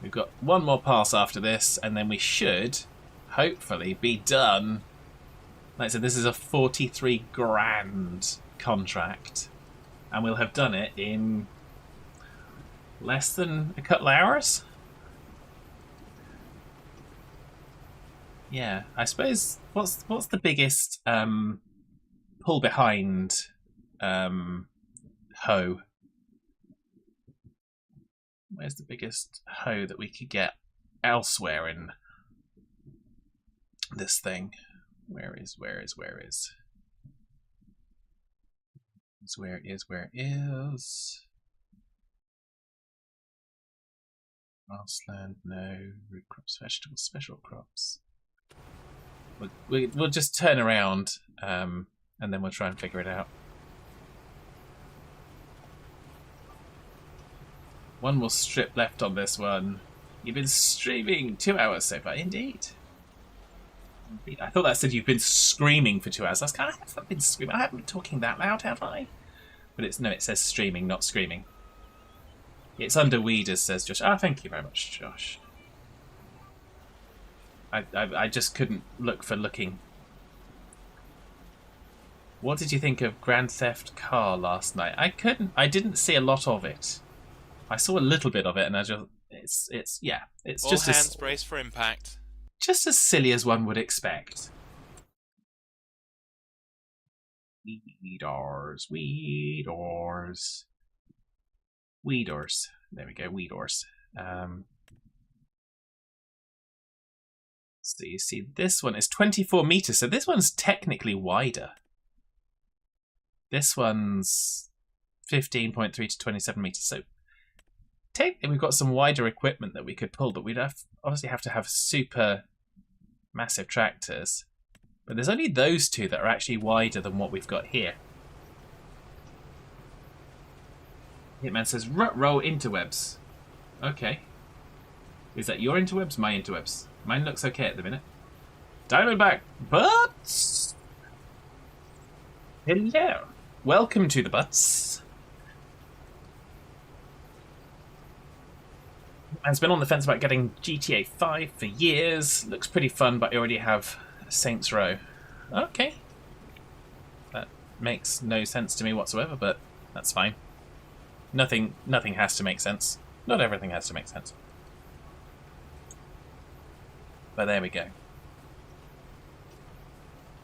we've got one more pass after this, and then we should, hopefully, be done. Like I said, this is a 43 grand contract, and we'll have done it in less than a couple hours. Yeah, I suppose what's the biggest pull behind hoe? Where's the biggest hoe that we could get elsewhere in this thing? Where is? Where it is. Grassland, no. Root crops, vegetables, special crops. We'll just turn around and then we'll try and figure it out. One more strip left on this one. You've been streaming 2 hours so far. Indeed. I thought that said you've been screaming for 2 hours. I haven't been screaming. I haven't been talking that loud, have I? But it says streaming, not screaming. It's under Weeders, says Josh. Thank you very much, Josh. I just couldn't look for looking. What did you think of Grand Theft Car last night? I didn't see a lot of it. I saw a little bit of it, and it's
All
just
hands brace for impact.
Just as silly as one would expect. Weedors. There we go, Weedors. So you see, this one is 24 meters, so this one's technically wider. This one's 15.3 to 27 meters, so technically we've got some wider equipment that we could pull, but we'd obviously have to have super massive tractors. But there's only those two that are actually wider than what we've got here. Hitman says, roll interwebs. Okay. Is that your interwebs? My interwebs. Mine looks okay at the minute. Diamondback Butts! Hello. Welcome to the Butts. Hitman's been on the fence about getting GTA 5 for years. Looks pretty fun, but I already have Saints Row. Okay. That makes no sense to me whatsoever, but that's fine. Nothing has to make sense. Not everything has to make sense. But there we go.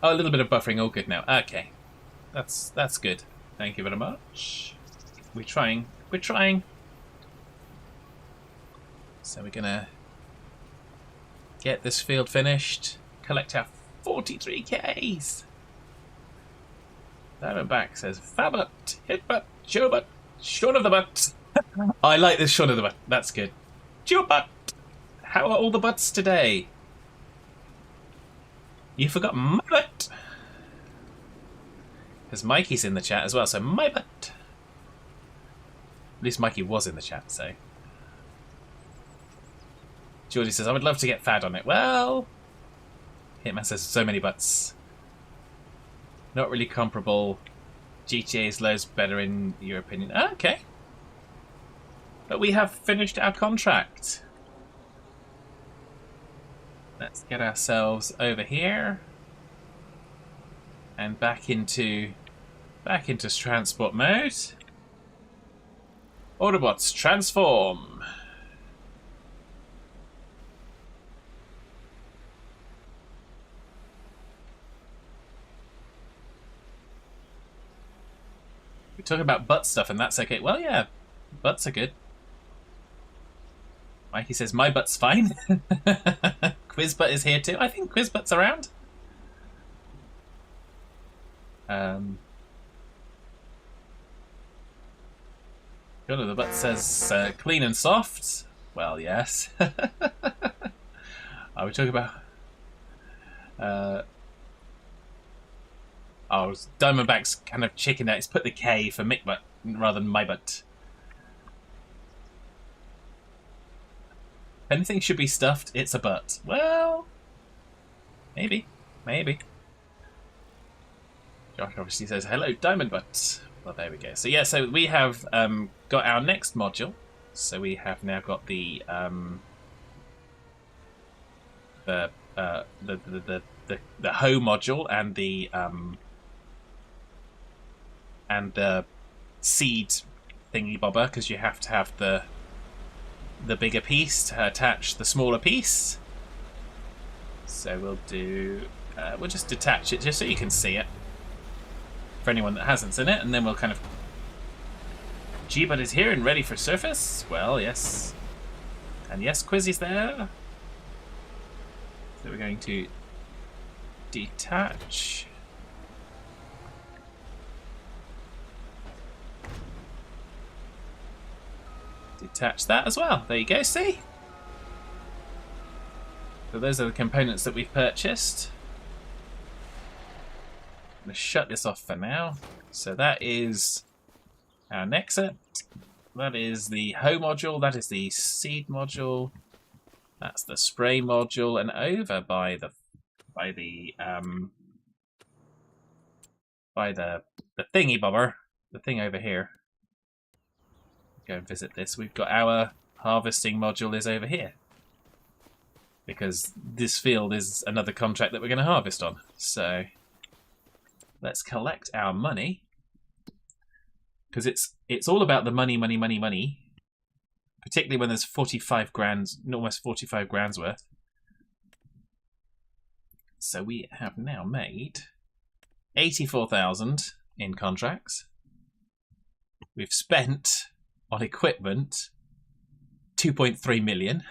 Oh, a little bit of buffering, all good now. Okay. That's good. Thank you very much. We're trying. We're trying. So we're gonna get this field finished. Collect our 43Ks. Diamondback says, Fabut, hit butt, show butt, Shaun of the Butt. I like this Shaun of the Butt. That's good. Joe Butt. How are all the butts today? You forgot my butt. Because Mikey's in the chat as well, so my butt. At least Mikey was in the chat, so. Geordie says, I would love to get fad on it. Well, Hitman says, so many butts. Not really comparable. GTA is loads better in your opinion. Okay. But we have finished our contract. Let's get ourselves over here. And back into transport mode. Autobots, transform. We're talking about butt stuff and that's okay. Well, yeah, butts are good. Mikey says, my butt's fine. Quizbutt is here too. I think Quizbutt's around. Go to the butt says, clean and soft. Well, yes. Are we talking about... Oh, Diamondback's kind of chicken out. He's put the K for Mick Butt rather than my butt. If anything should be stuffed, it's a butt. Well, maybe. Maybe. Josh obviously says, hello, Diamond Butt. Well, there we go. So, yeah, so we have got our next module. So we have now got the hoe module and the seed thingy bobber, because you have to have the bigger piece to attach the smaller piece. So we'll do we'll just detach it just so you can see it for anyone that hasn't seen it, and then we'll kind of G-Bud is here and ready for surface. Well, yes, and yes, Quizzy's there. So we're going to detach. Detach that as well. There you go, see? So those are the components that we've purchased. I'm going to shut this off for now. So that is our NEXAT. That is the hoe module. That is the seed module. That's the spray module. And over by the thingy bobber, the thing over here. Go and visit this. We've got our harvesting module is over here, because this field is another contract that we're going to harvest on. So let's collect our money, because it's all about the money, particularly when there's 45 grand, almost 45 grand's worth. So we have now made 84,000 in contracts. We've spent on equipment 2.3 million.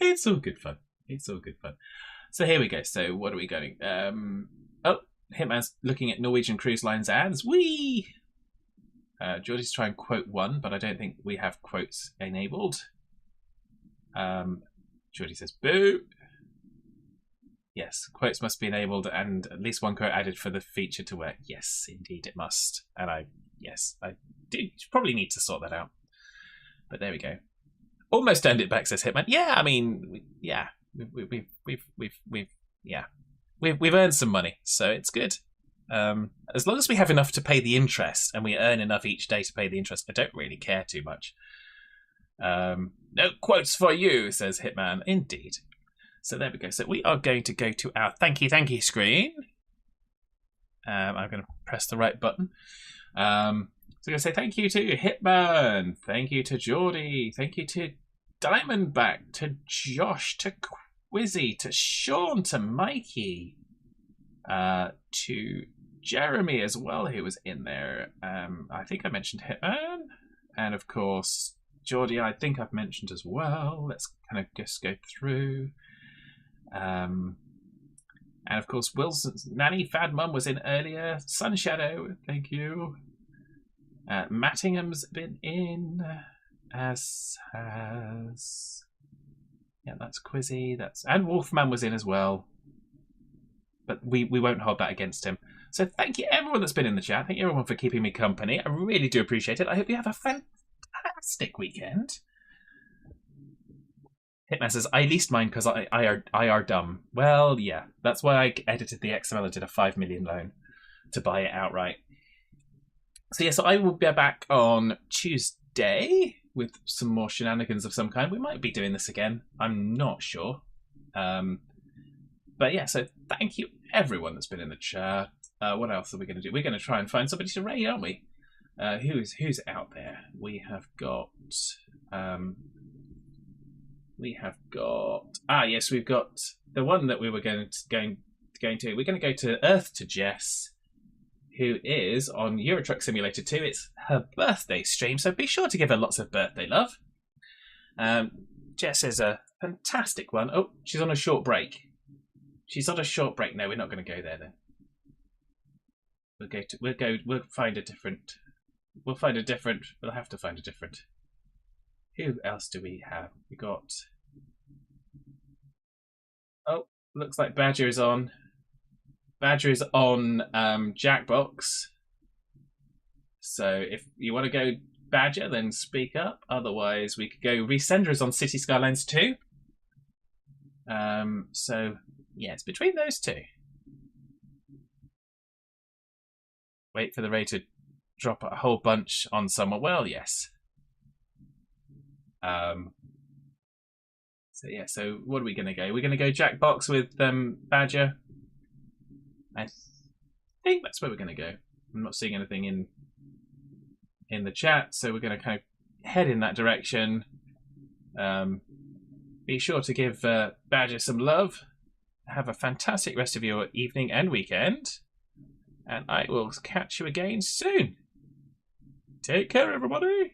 It's all good fun. It's all good fun. So here we go. So what are we going? Oh, Hitman's looking at Norwegian Cruise Lines ads. Whee! Geordie's trying quote 1, but I don't think we have quotes enabled. Geordie says boo. Yes, quotes must be enabled and at least one quote added for the feature to work. Yes, indeed it must. And I do probably need to sort that out. But there we go. Almost earned it back, says Hitman. Yeah, I mean, yeah, we've earned some money, so it's good. As long as we have enough to pay the interest and we earn enough each day to pay the interest, I don't really care too much. No quotes for you, says Hitman. Indeed. So there we go. So we are going to go to our thank you screen. I'm going to press the right button. So I'm going to say thank you to Hitman, thank you to Geordie, thank you to Diamondback, to Josh, to Quizzy, to Sean, to Mikey, to Jeremy as well, who was in there. I think I mentioned Hitman, and of course Geordie I think I've mentioned as well. Let's kind of just go through. And of course Wilson's Nanny Fad Mum was in earlier. Sunshadow, thank you. Mattingham's been in, as has, yeah, that's Quizzy, and Wolfman was in as well, but we won't hold that against him. So thank you everyone that's been in the chat. Thank you everyone for keeping me company. I really do appreciate it. I hope you have a fantastic weekend. Hitman says, I leased mine because I are dumb. Well, yeah, that's why I edited the XML and did a 5 million loan to buy it outright. So yeah, so I will be back on Tuesday with some more shenanigans of some kind. We might be doing this again. I'm not sure. But yeah, so thank you everyone that's been in the chat. What else are we going to do? We're going to try and find somebody to raid, aren't we? Who's out there? We have got yes, we've got the one that we were going to. We're going to go to Earth to Jess, who is on Euro Truck Simulator 2. It's her birthday stream, so be sure to give her lots of birthday love. Jess is a fantastic one. Oh, she's on a short break. She's on a short break. No, we're not going to go there then. We'll find a different. We'll have to find a different. Who else do we have? We got. Oh, looks like Badger is on. Badger is on Jackbox. So if you want to go Badger, then speak up. Otherwise, we could go. Resender is on City Skylines 2. So yeah, it's between those two. Wait for the raid to drop a whole bunch on someone. Well, yes. So yeah, so what are we going to go? We're going to go Jackbox with Badger. I think that's where we're going to go. I'm not seeing anything in the chat, so we're going to kind of head in that direction. Be sure to give Badger some love. Have a fantastic rest of your evening and weekend. And I will catch you again soon. Take care, everybody.